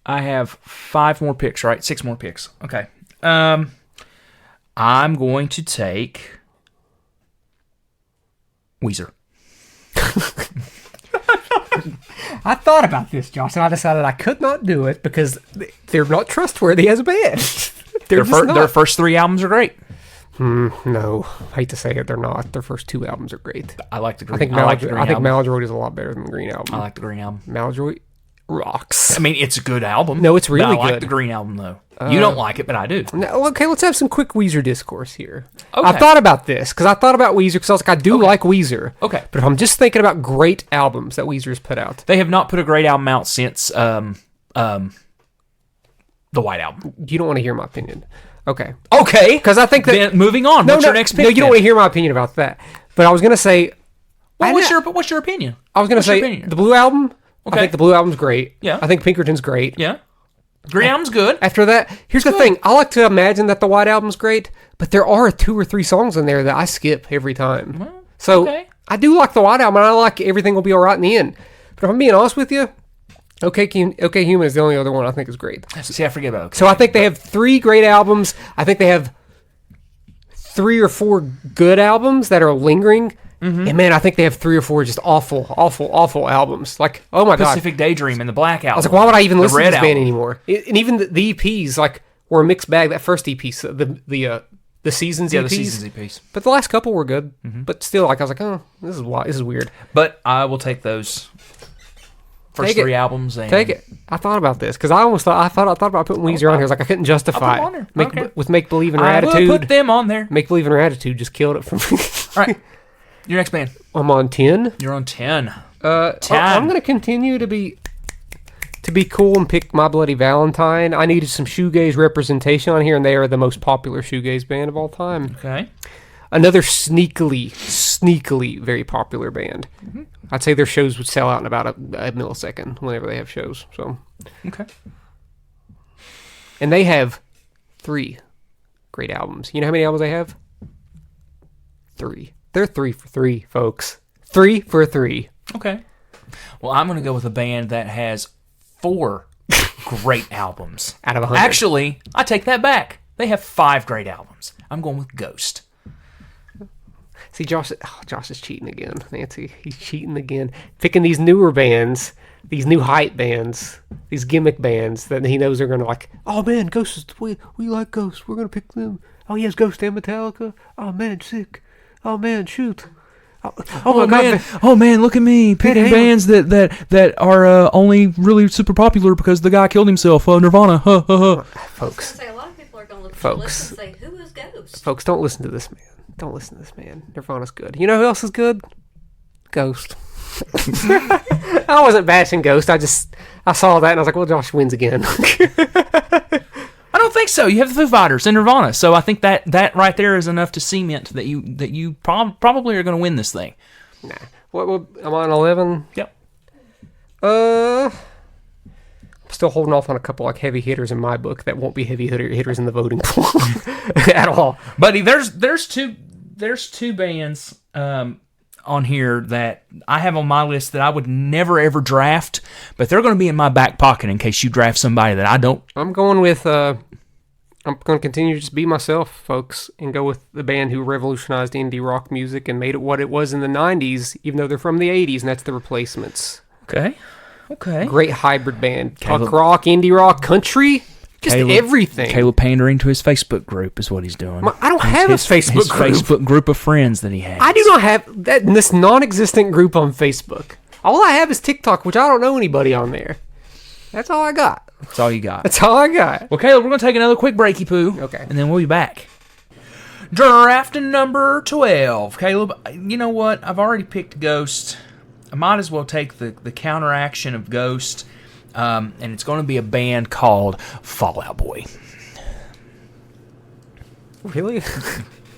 I have 5 more picks, right? 6 more picks. Okay. I'm going to take Weezer. I thought about this, Josh, and I decided I could not do it because they're not trustworthy as a band. Their first 3 albums are great. No, I hate to say it, they're not. Their first 2 albums are great. I like the Green. I think Maladroit is a lot better than the Green album. I like the Green album. Maladroit rocks. I mean, it's a good album. No, it's really good. I like good. the Green album though. You don't like it, but I do. No, okay, let's have some quick Weezer discourse here. Okay. I thought about this because I thought about Weezer because I was like, I do like Weezer. Okay. But if I'm just thinking about great albums that Weezer's put out, They have not put a great album out since the White Album. you don't want to hear my opinion. Okay. Okay. Because I think that Then moving on. What's your next pick? No, you don't want to hear my opinion about that. But I was gonna say, What's your opinion? I was gonna What's your say opinion? the Blue Album. Okay. I think the Blue Album's great. Yeah. I think Pinkerton's great. Yeah. Green album's good. After that, here's the thing. I like to imagine that the White Album's great, but there are 2 or 3 songs in there that I skip every time. So okay. I do like the White Album, and I like Everything Will Be Alright in the End. But if I'm being honest with you, OK Human is the only other one I think is great. See, I forget about it. So I think they have 3 great albums. I think they have 3 or 4 good albums that are lingering. And man, I think they have 3 or 4 just awful albums. Like, oh my god, Pacific Daydream and the Black Album. I was like, why would I even listen to this Album. band anymore? And even the EPs like were a mixed bag. That first EP, so the seasons EPs. the Seasons EPs. But the last couple were good. But still, like I was like, oh, this is weird. But I will take those first 3 albums. And Take it. I thought about this because I thought about putting Weezer on here. I was like, I couldn't justify I'll put it. them on there. Okay. With Make Believe in I Attitude. will put them on there. Make Believe in Attitude just killed it for me. All right. Your next band. I'm on 10. You're on 10. 10. I'm going to continue to be cool and pick My Bloody Valentine. I needed some shoegaze representation on here, and they are the most popular shoegaze band of all time. Okay. Another sneakily very popular band. I'd say their shows would sell out in about a millisecond whenever they have shows. So, Okay. and they have 3 great albums. You know how many albums they have? 3. They're 3 for 3, folks. 3 for 3. Okay. Well, I'm going to go with a band that has 4 great albums. Out of 100. Actually, I take that back. They have 5 great albums. I'm going with Ghost. See, Josh is cheating again, Nancy. He's cheating again. Picking these newer bands, these new hype bands, these gimmick bands that he knows are going to like, oh man, Ghost, we like Ghost. We're going to pick them. Oh, he has Ghost and Metallica. Oh man, sick. Oh man, shoot. Oh my man. God. Oh man, look at me picking bands that are only really super popular because the guy killed himself. Nirvana. Folks. A lot of people are going to look Folks. at the list and say, who is Ghost? Folks, don't listen to this man. Don't listen to this man. Nirvana's good. You know who else is good? Ghost. I wasn't bashing Ghost. I saw that and I was like, well, Josh wins again. I don't think so. You have the Foo Fighters and Nirvana, so I think that right there is enough to cement that you probably are going to win this thing. Nah. What? I'm on 11. Yep. I'm still holding off on a couple like heavy hitters in my book that won't be heavy hitters in the voting pool at all. Buddy, there's two bands on here that I have on my list that I would never ever draft, but they're going to be in my back pocket in case you draft somebody that I don't. I'm going with I'm going to continue to just be myself, folks, and go with the band who revolutionized indie rock music and made it what it was in the 90s, even though they're from the 80s, and that's The Replacements. Okay. Great hybrid band. Punk rock, indie rock, country, just everything. Caleb pandering to his Facebook group is what he's doing. I don't have a Facebook group. Facebook group of friends that he has. I do not have this non-existent group on Facebook. All I have is TikTok, which I don't know anybody on there. That's all I got. That's all you got. That's all I got. Well, Caleb, we're going to take another quick breaky poo. Okay. And then we'll be back. Draft number 12. Caleb, you know what? I've already picked Ghost. I might as well take the counteraction of Ghost. And it's going to be a band called Fall Out Boy. Really?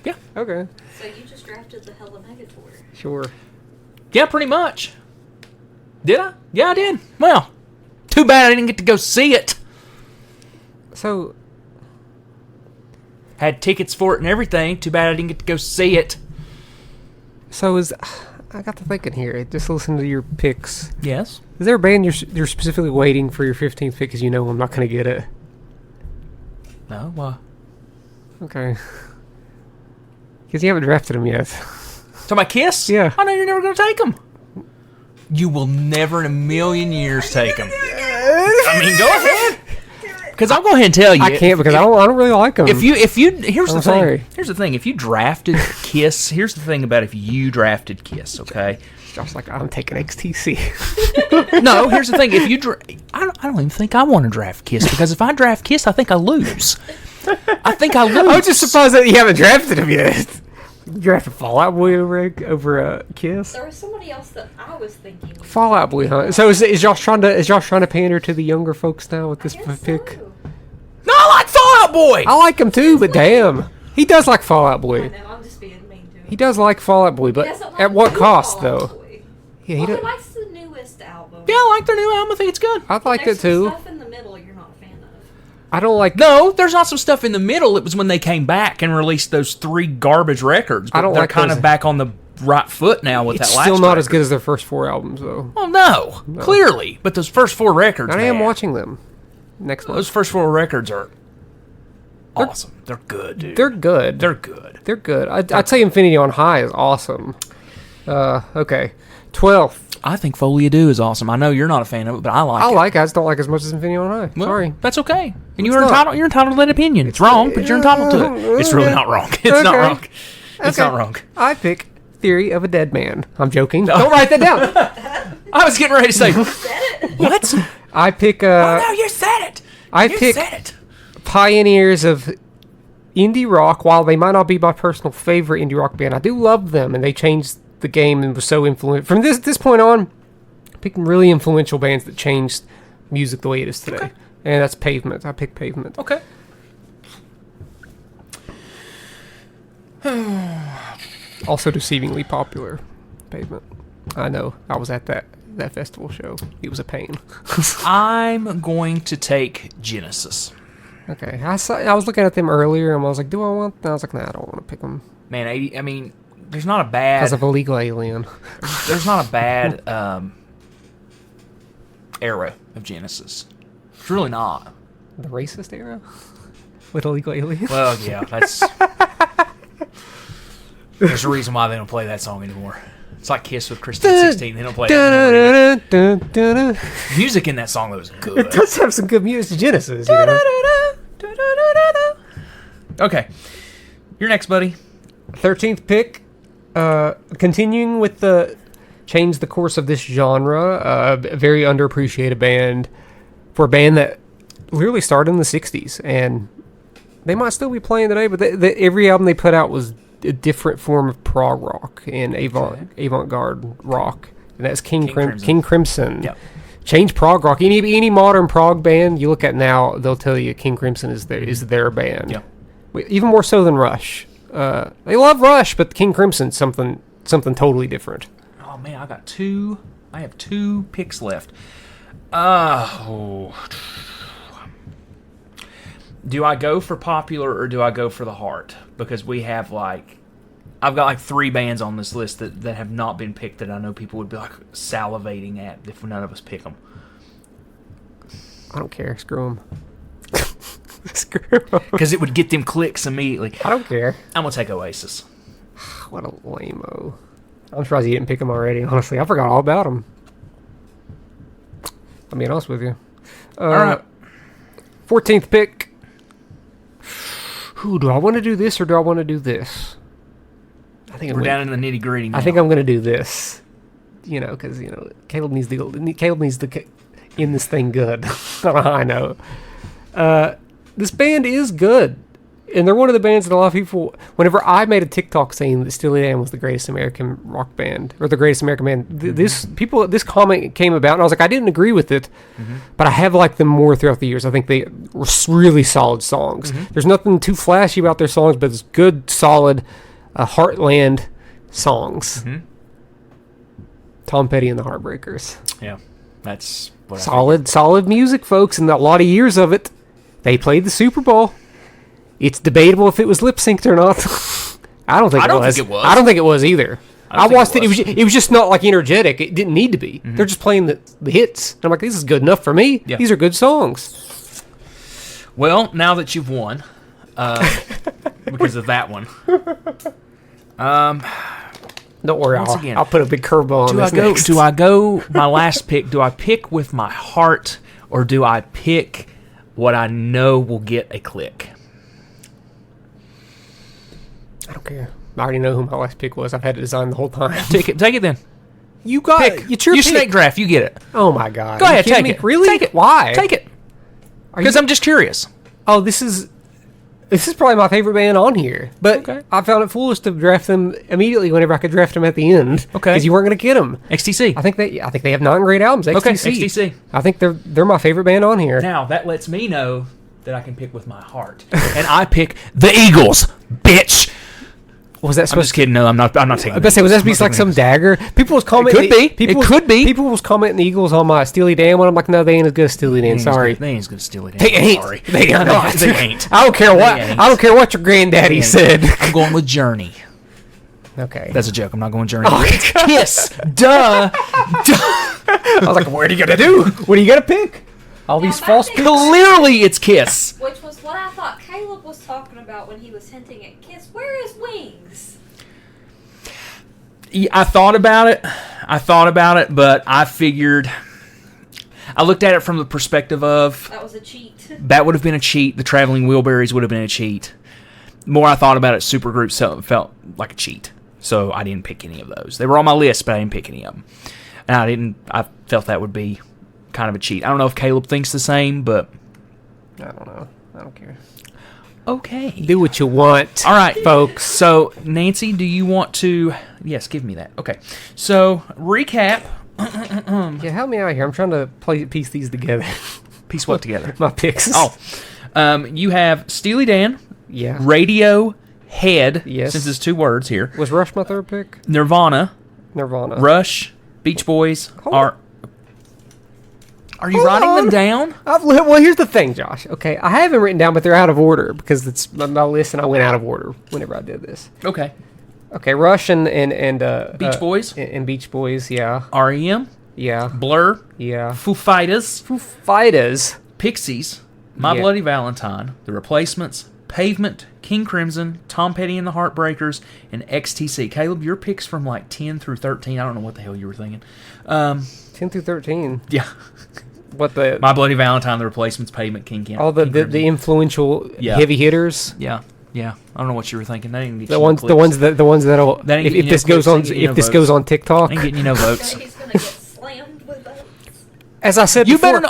Yeah. Okay. So you just drafted the Hella Megatour. Sure. Yeah, pretty much. Did I? Yeah, I did. Well, too bad I didn't get to go see it. So... Had tickets for it and everything. Too bad I didn't get to go see it. So I got to thinking here. Just listen to your picks. Yes. Is there a band you're specifically waiting for your 15th pick because you know I'm not going to get it? No, why? Okay. Because you haven't drafted them yet. So my Kiss? Yeah. I know you're never going to take them. You will never in a million years take them. I mean, go ahead. Because I'll go ahead and tell you. I can't because I don't really like them. Here's the sorry. thing. Here's the thing. If you drafted Kiss, here's the thing about if you drafted Kiss, okay? Josh's like, I'm taking XTC. No, here's the thing. If you I don't even think I want to draft Kiss because if I draft Kiss, I think I lose. I was just surprised that you haven't drafted him yet. You drafted Fall Out Boy over Kiss. There was somebody else that I was thinking. Fall Out Boy, huh? So is Josh trying to pander to the younger folks now with this pick? So. No, I like Fall Out Boy. I like him too, but damn, he does like Fall Out I Boy. know, I'm just being mean to him. He does like Fall Out Boy, but Like at what cost, Fall Out though? Boy. Yeah, He likes the newest album. Yeah, I like their new album. I think it's good. I like There's it too. some stuff in the middle you're not a fan of. I don't like. No, there's not some stuff in the middle. It was when they came back and released those 3 garbage records. But I don't they're like kind those. of back on the right foot now with It's that last still not record. as good as their first 4 albums, though. Well, no, clearly. But those first 4 records, I am man, watching them next month. Those first 4 records are awesome. They're good, dude. They're good. They're good. They're good. I'd say Infinity on High is awesome. Okay. 12th. I think Folie à Deux is awesome. I know you're not a fan of it, but I like it. I like it. I just don't like it as much as Infinity on High. Well, Sorry. that's okay. And It's you're not. entitled to that opinion. It's wrong, but you're entitled to it. It's really not wrong. It's not Okay. wrong. It's Okay. not wrong. I pick Theory of a Dead Man. I'm joking. Don't write that down. I was getting ready to say, what? I pick Oh, no, you said it. You pick said it. pioneers of indie rock. While they might not be my personal favorite indie rock band, I do love them, and they changed the game and was so influential. From this point on, picking really influential bands that changed music the way it is today. Okay. And that's Pavement. I pick Pavement. Okay. Also deceivingly popular, Pavement. I know. I was at that festival show. It was a pain. I'm going to take Genesis. Okay. I was looking at them earlier, and I was like, do I want... And I was like, nah, I don't want to pick them. Man, I mean, there's not a bad... Because of Illegal Alien. There's not a bad era of Genesis. It's really not. The racist era? With Illegal Alien? Well, yeah, that's... There's a reason why they don't play that song anymore. It's like Kiss with Kristen 16. They don't play it anymore. Music in that song, though, is good. It does have some good music. Genesis, you know? Okay. You're next, buddy. 13th pick. Continuing with the change the course of this genre. A very underappreciated band. For a band that literally started in the 60s. And they might still be playing today, but every album they put out was a different form of prog rock and avant-garde rock. And that's King Crimson. Yep. Change prog rock. Any modern prog band you look at now, they'll tell you King Crimson is their band. Yep. Even more so than Rush. They love Rush, but King Crimson's something totally different. Oh, man, I have 2 picks left. Do I go for popular or do I go for the heart? Because we have I've got 3 bands on this list that have not been picked that I know people would be salivating at if none of us pick them. I don't care. Screw them. Screw them. Because it would get them clicks immediately. I don't care. I'm going to take Oasis. What a lame-o. I'm surprised you didn't pick them already, honestly. I forgot all about them. I'll be honest with you. All right. 14th pick. Do I want to do this or do I want to do this? I think We're down in the nitty gritty now. I think I'm going to do this. Because Caleb needs to end this thing good on a high note. This band is good, and they're one of the bands that a lot of people. Whenever I made a TikTok saying that Steely Dan was the greatest American rock band or the greatest American band, this comment came about, and I was like, I didn't agree with it, but I have liked them more throughout the years. I think they were really solid songs. There's nothing too flashy about their songs, but it's good, solid, heartland songs. Tom Petty and the Heartbreakers. Yeah, that's what Solid music, folks, and a lot of years of it. They played the Super Bowl. It's debatable if it was lip synced or not. I don't think it was. I don't think it was either. I watched it. It was just not like energetic. It didn't need to be. They're just playing the hits. And I'm like, this is good enough for me. Yeah. These are good songs. Well, now that you've won, because of that one, don't worry. I'll put a big curveball on this next. Do I go my last pick? Do I pick with my heart, or do I pick what I know will get a click? I don't care. I already know who my last pick was. I've had it designed the whole time. Take it then. You got it. It's your pick. Snake draft. You get it. Oh my god. Go ahead, take it. Really? Take it. Why? Take it. Because I'm just curious. Oh, this is probably my favorite band on here. But I found it foolish to draft them immediately whenever I could draft them at the end. Okay. Because you weren't going to get them. XTC. I think they have 9 great albums. XTC. Okay. XTC. I think they're my favorite band on here. Now that lets me know that I can pick with my heart, and I pick the Eagles, bitch. Was that supposed? I'm just kidding. No, I'm not taking. I was about to say, was that supposed to be like some dagger? People was commenting. It could be. People was commenting the Eagles on my Steely Dan one. I'm like, no, they ain't as good as Steely Dan. Sorry, they ain't as good as Steely Dan. They ain't. Sorry, they are not. They ain't. I don't care what. I don't care what your granddaddy said. I'm going with Journey. Okay, that's a joke. I'm not going Journey. Oh, Kiss. Duh. I was like, what are you gonna do? What are you gonna pick? All these false picks. Clearly, it's Kiss. Which was what I thought Caleb was talking about when he was hinting at Kiss. Where is Wings? I thought about it, but I figured. I looked at it from the perspective of that was a cheat. That would have been a cheat. The Traveling Wilburys would have been a cheat. The more I thought about it, Supergroup felt like a cheat. So I didn't pick any of those. They were on my list, but I didn't pick any of them. And I felt that would be kind of a cheat. I don't know if Caleb thinks the same, but I don't know. I don't care. Okay. Do what you want. All right, folks. So, Nancy, do you want to... Yes, give me that. Okay. So, recap. Yeah, help me out here. I'm trying to piece these together. Piece what together? My picks. You have Steely Dan. Yeah. Radiohead. Yes. Since it's 2 words here. Was Rush my third pick? Nirvana. Rush. Beach Boys. Are you writing them down? Well, here's the thing, Josh. Okay, I have them written down, but they're out of order because it's my list, and I went out of order whenever I did this. Okay. Okay, Rush and Beach Boys and Beach Boys, yeah. REM, yeah. Blur, yeah. Foo Fighters, Pixies, My Bloody Valentine, The Replacements, Pavement, King Crimson, Tom Petty and the Heartbreakers, and XTC. Caleb, your picks from like 10 through 13. I don't know what the hell you were thinking. 10 through 13. Yeah. What the My Bloody Valentine, The Replacements, Pavement, King Crimson. All the influential heavy hitters. Yeah. Yeah, I don't know what you were thinking. That ain't the ones that'll if this goes on TikTok. Ain't getting you no votes. He's gonna get slammed with votes. As I said you before,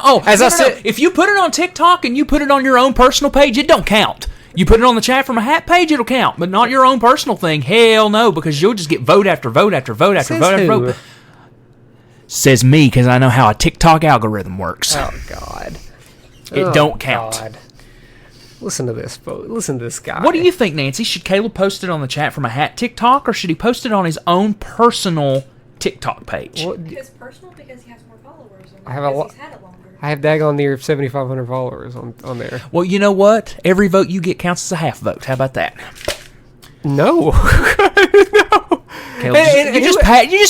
if you put it on TikTok and you put it on your own personal page, it don't count. You put it on the Chat from a Hat page, it'll count, but not your own personal thing. Hell no, because you'll just get vote after vote after vote after vote after vote. Says me, because I know how a TikTok algorithm works. Oh God, it don't count. God. Listen to this, folks. Listen to this guy. What do you think, Nancy? Should Caleb post it on the Chat from a Hat TikTok, or should he post it on his own personal TikTok page? His personal, because he has more followers. I have He's had it longer. I have daggone near 7,500 followers on there. Well, you know what? Every vote you get counts as a half vote. How about that? No. No. Caleb, you just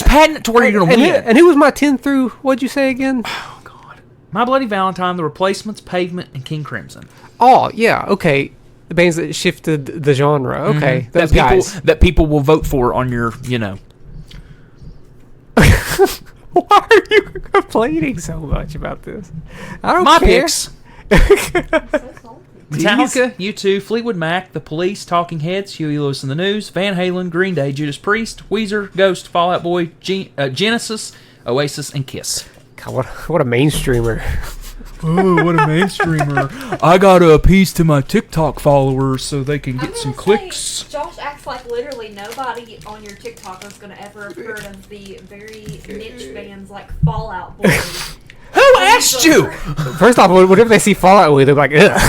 patent it to where you're going to win. And who was my 10 through? What'd you say again? Oh God. My Bloody Valentine, The Replacements, Pavement, and King Crimson. Oh, yeah, okay. The bands that shifted the genre. Okay, mm-hmm. Those guys. That people will vote for on your, Why are you complaining so much about this? I don't care. My picks. Metallica, U2, Fleetwood Mac, The Police, Talking Heads, Huey Lewis and the News, Van Halen, Green Day, Judas Priest, Weezer, Ghost, Fall Out Boy, Genesis, Oasis, and Kiss. God, what a mainstreamer. Oh, what a mainstreamer. I got to appease to my TikTok followers so they can get some clicks. Josh acts like literally nobody on your TikTok is going to ever have heard of the very niche bands like Fall Out Boy. Who asked you? First off, whatever they see Fall Out Boy, they're like, ugh.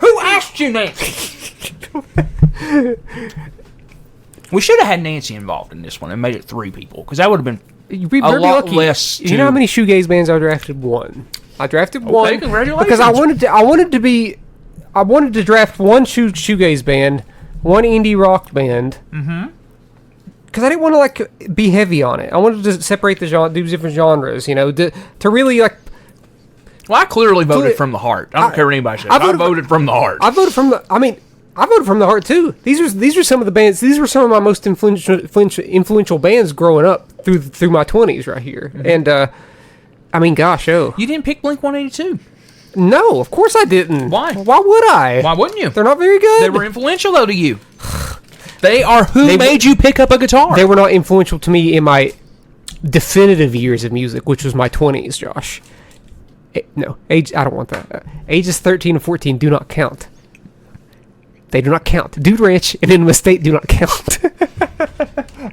Who asked you, Nancy? We should have had Nancy involved in this one and made it 3 people, because that would have been a lot less. You know how many shoegaze bands I drafted? 1. I drafted one. Congratulations. Because I wanted to draft one shoegaze band, one indie rock band. Mm-hmm. Because I didn't want to like be heavy on it. I wanted to separate the do different genres, to really like. Well, I clearly voted from the heart. I don't care what anybody says. I voted from the heart. I voted from the heart too. These are some of the bands. These were some of my most influential bands growing up through my 20s right here. Mm-hmm. And gosh, you didn't pick Blink-182. No, of course I didn't. Why? Why would I? Why wouldn't you? They're not very good. They were influential though to you. They are who made you pick up a guitar. They were not influential to me in my definitive years of music, which was my 20s, Josh. No, age. I don't want that. Ages 13 and 14 do not count. They do not count. Dude Ranch and Enema State do not count.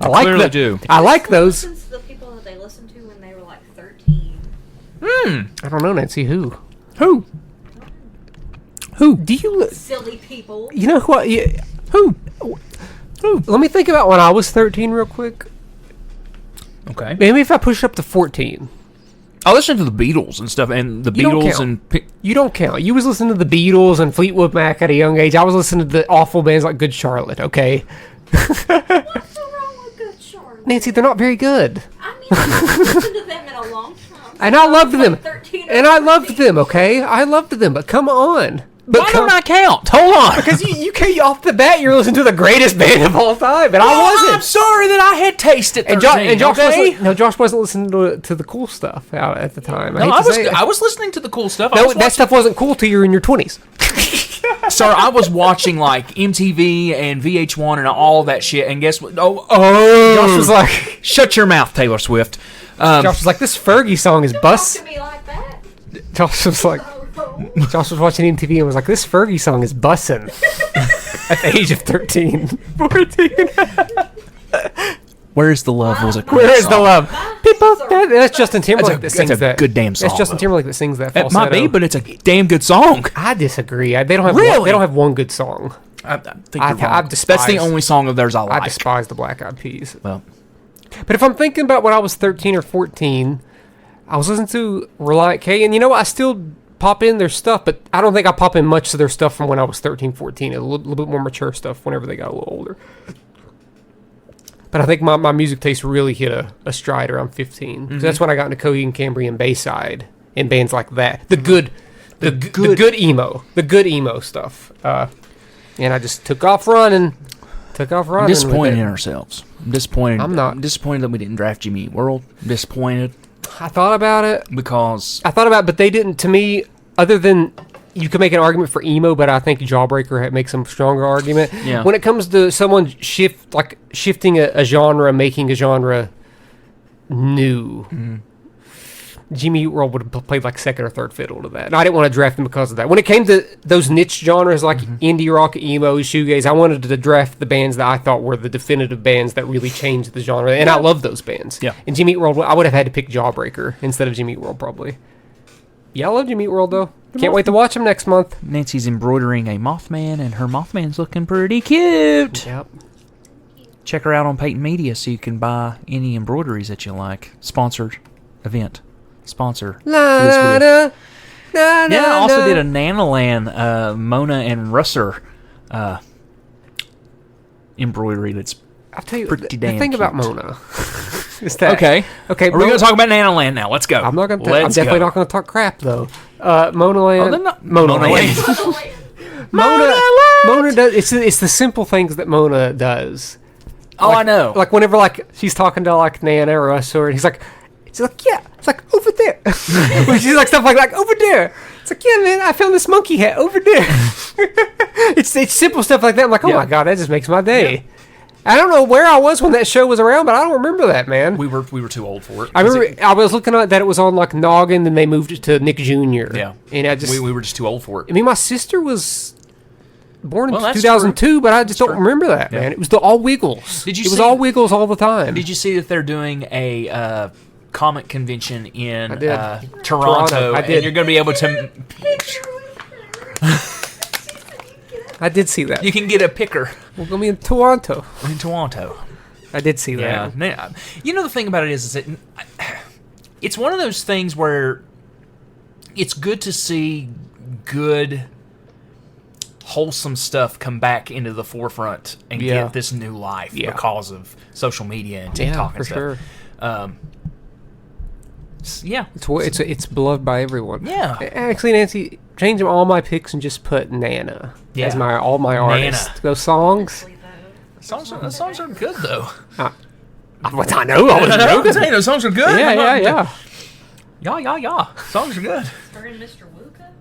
I do. I like those. Who listens to the people that they listened to when they were like 13? I don't know, Nancy. Who? Do you... Silly people. You know what? Who? Let me think about when I was 13 real quick. Okay. Maybe if I push up to 14. I listened to the Beatles and stuff, and the Beatles and... You don't count. You was listening to the Beatles and Fleetwood Mac at a young age. I was listening to the awful bands like Good Charlotte, okay? What's so wrong with Good Charlotte? Nancy, they're not very good. I mean, I haven't listened to them in a long time. And I loved them. Like 13 And I loved them, okay? I loved them, but come on. Why don't I count? Hold on. Because you came off the bat, you're listening to the greatest band of all time, and I wasn't. I'm sorry that I had taste at 13. And Josh wasn't listening to the cool stuff out at the time. No, I was listening to the cool stuff. No, that stuff wasn't cool till you were in your 20s. Sorry, I was watching like MTV and VH1 and all that shit, and guess what? Oh, Josh was like, shut your mouth, Taylor Swift. Josh was like, this Fergie song is bust. Talk to me like that. Josh was like, Josh was watching MTV and was like, this Fergie song is bussin'. At the age of 13. 14. Where's the Love was a great Where's song. the love? People, that's Justin Timberlake that sings that's a that. good damn song. That's Justin Timberlake that sings that falsetto. It might be, but it's a damn good song. I disagree. They don't have Really? they don't have one good song. I think you're wrong. I despise, That's the only song of theirs I like. I despise the Black Eyed Peas. Well, but if I'm thinking about when I was 13 or 14, I was listening to Relient K, and you know what? I still pop in their stuff, but I don't think I pop in much of their stuff from when I was 13, 14. A little bit more mature stuff whenever they got a little older. But I think my music taste really hit a stride around 15. Mm-hmm. That's when I got into Coheed and Cambria and Bayside and bands like that. The good emo stuff. And I just took off running. I'm disappointed in ourselves. I'm disappointed. I'm disappointed that we didn't draft Jimmy Eat World. I'm disappointed. I thought about it. But they didn't, to me, other than you can make an argument for emo, but I think Jawbreaker makes a stronger argument. Yeah. When it comes to someone shifting a genre, making a genre new, Jimmy Eat World would have played like second or third fiddle to that. And I didn't want to draft him because of that. When it came to those niche genres like indie rock, emo, shoegaze, I wanted to draft the bands that I thought were the definitive bands that really changed the genre. And I love those bands. Yeah. And Jimmy Eat World, I would have had to pick Jawbreaker instead of Jimmy Eat World probably. Yeah, I love Jimmy Eat World though. Can't wait to watch him next month. Nancy's embroidering a Mothman, and her Mothman's looking pretty cute. Yep. Check her out on Peyton Media so you can buy any embroideries that you like. Sponsored event. Sponsor. I I also did a Nanaland Mona and Russer embroidery that's I'll tell you pretty the damn thing cute. about Mona. Is that, Okay. Are we going to talk about Nanaland now? Let's go. I'm definitely not going to talk crap though. Mona Land. Mona Land. Mona does. It's the simple things that Mona does. Oh, I know. Like whenever she's talking to Nana or us, or he's like, yeah, it's like over there. She's like stuff like over there. It's like, yeah, man, I found this monkey hat over there. it's simple stuff like that. I'm like, oh my god, that just makes my day. Yeah. I don't know where I was when that show was around, but I don't remember that, man. We were too old for it. I remember I was looking at that it was on Noggin, and they moved it to Nick Jr. Yeah, and I just we were just too old for it. I mean, my sister was born in 2002, but I just don't remember that, man. It was all Wiggles. It was all Wiggles all the time. Did you see that they're doing a comic convention in Toronto? Toronto. I did. And you're going to be able to. I did see that. You can get a picker. We're going to be in Toronto. I did see that. Yeah. You know, the thing about it is that it's one of those things where it's good to see good, wholesome stuff come back into the forefront and get this new life because of social media and TikTok and stuff. It's beloved by everyone. Yeah. Actually, Nancy, change all my picks and just put Nana as all my artists. Those songs. The songs are good though. What I know, I wasn't joking. Saying those songs are good. Yeah. Songs are good. Her and Mr. Wuka.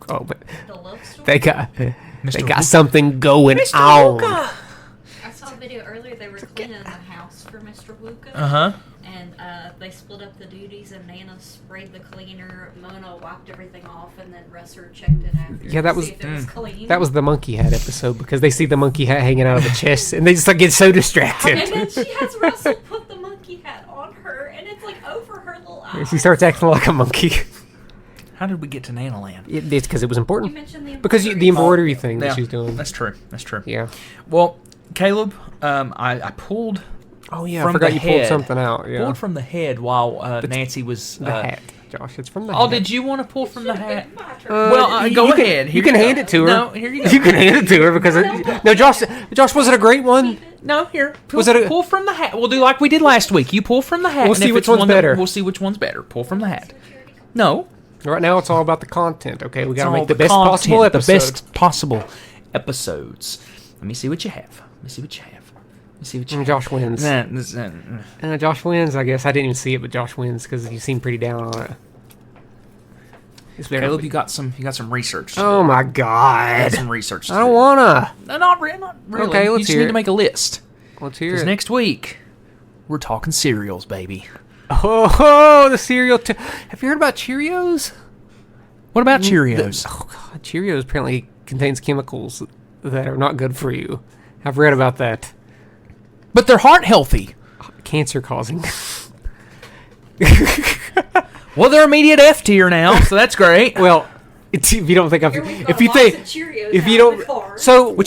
Oh, but The love story. they got something going on. I saw a video earlier. They were cleaning the house for Mr. Wuka. And they split up the duties, and Nana sprayed the cleaner. Mona wiped everything off, and then Russer checked it after. Yeah, that to was see if it was clean. that was the monkey hat episode because they see the monkey hat hanging out of the chest and they just get so distracted. And then she has Russell put the monkey hat on her, and it's over her little eyes. She starts acting like a monkey. How did we get to Nana Land? It's because it was important. You mentioned the Because the embroidery thing that she's doing. That's true. Yeah. Well, Caleb, I pulled. Oh yeah, from I forgot the you head. pulled something out. Yeah. Pulled from the head while Nancy was the hat, Josh. It's from the hat. Oh, did you want to pull from the hat? Well, go ahead. You can hand it to her. No, here you go. You can hand it to her because Josh, was it a great one? No, here. Pull from the hat. We'll do like we did last week. You pull from the hat. We'll see which one's better. We'll see which one's better. Pull from the hat. No. Right now, it's all about the content. Okay, we got to make the best possible episodes. The best possible episodes. Let me see what you have. Josh wins. Josh wins, I guess. I didn't even see it, but Josh wins because you seem pretty down on it. Caleb, you got some research. Oh my God! Some research. I don't wanna. No, not really. Okay, let's you just need to make a list. Let's hear it. Next week, we're talking cereals, baby. Oh, the cereal. Have you heard about Cheerios? What about Cheerios? God, Cheerios apparently contains chemicals that are not good for you. I've read about that. But they're heart healthy. Cancer causing. Well, they're immediate F tier now, so that's great. Well, if you don't think which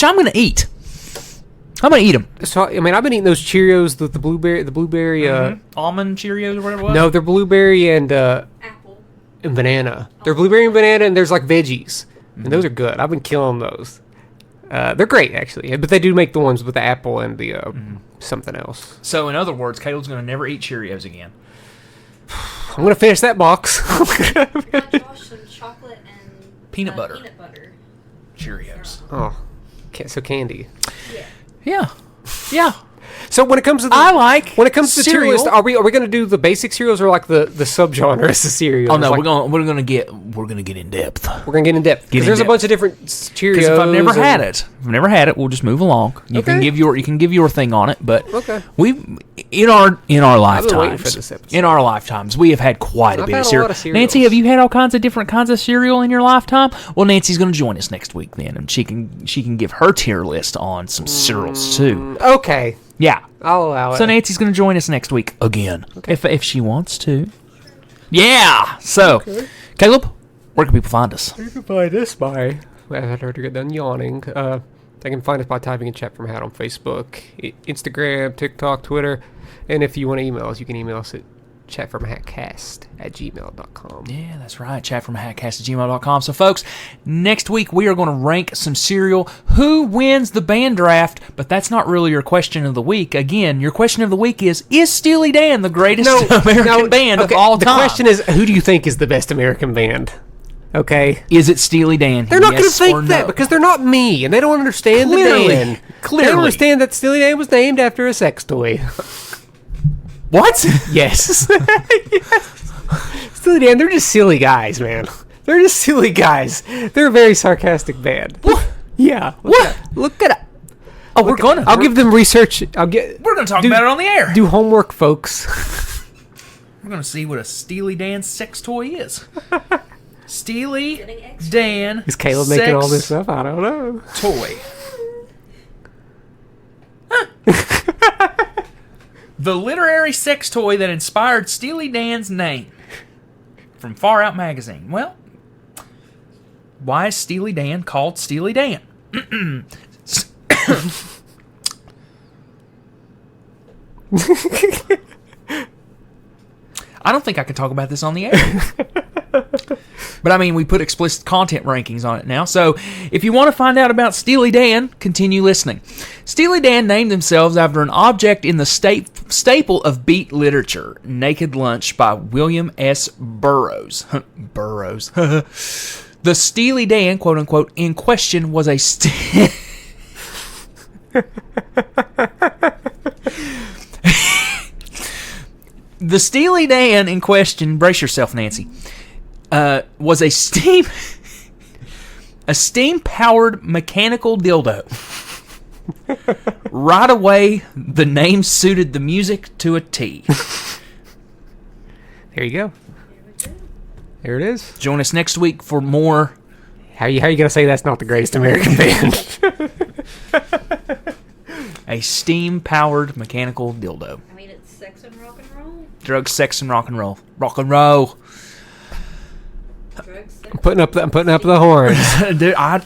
I'm gonna eat. I'm gonna eat them. So I mean, I've been eating those Cheerios, the blueberry, almond Cheerios or whatever it was. No, they're blueberry and apple and banana. They're blueberry and banana, and there's like veggies, and those are good. I've been killing those. They're great actually, but they do make the ones with the apple and the something else. So in other words, Caleb's gonna never eat Cheerios again. I'm gonna finish that box. Josh, some chocolate and peanut butter Cheerios. Oh, so candy. Yeah. So when it comes to cereal, cereals, are we going to do the basic cereals or like the subgenres of cereals? Oh no, we're gonna get in depth. We're gonna get in depth because there's a bunch of different Cheerios. Because if I've never had it, we'll just move along. You can give your thing on it, but we in our lifetimes we have had quite a bit of cereal. Nancy, have you had all kinds of different kinds of cereal in your lifetime? Well, Nancy's gonna join us next week then, and she can give her tier list on some cereals too. Okay. Yeah, I'll allow it. So Nancy's going to join us next week again, if she wants to. Yeah. So, Caleb, where can people find us? You can find us by. I had to get done yawning. They can find us by typing in Chat From Hat on Facebook, Instagram, TikTok, Twitter, and if you want to email us, you can email us at chatfromahatcast@gmail.com. Yeah, that's right. Chatfromahatcast@gmail.com. So, folks, next week we are going to rank some cereal. Who wins the band draft? But that's not really your question of the week. Again, your question of the week is Steely Dan the greatest American band of all time? The question is, who do you think is the best American band? Okay. Is it Steely Dan? They're not going to think that because they're not me, and they don't understand the band. Clearly. They don't understand that Steely Dan was named after a sex toy. What? Yes. Steely Dan, they're just silly guys, man. They're just silly guys. They're a very sarcastic band. What? Yeah. Look it up. Oh, we're gonna. I'll give them research. We're gonna talk about it on the air. Do homework, folks. We're gonna see what a Steely Dan sex toy is. Steely Dan. Is Caleb making all this up? I don't know. Toy. The literary sex toy that inspired Steely Dan's name. From Far Out Magazine. Well, why is Steely Dan called Steely Dan? I don't think I can talk about this on the air. But I mean, we put explicit content rankings on it now. So if you want to find out about Steely Dan, continue listening. Steely Dan named themselves after an object in the staple of beat literature, Naked Lunch by William S. Burroughs. Burroughs. The Steely Dan, quote unquote, in question was a The Steely Dan in question, brace yourself, Nancy, was a steam-powered mechanical dildo. Right away, the name suited the music to a T. There you go. There it is. Join us next week for more. How you gonna say that's not the greatest American band? A steam-powered mechanical dildo. I mean, it's sex and rock and roll. Drugs, sex, and rock and roll. Rock and roll. Drugs, sex. I'm putting up the horns. Dude, I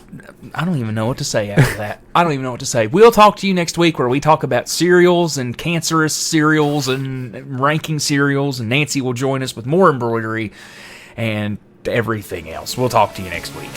don't even know what to say after that. I don't even know what to say. We'll talk to you next week where we talk about cereals and cancerous cereals and ranking cereals, and Nancy will join us with more embroidery and everything else. We'll talk to you next week.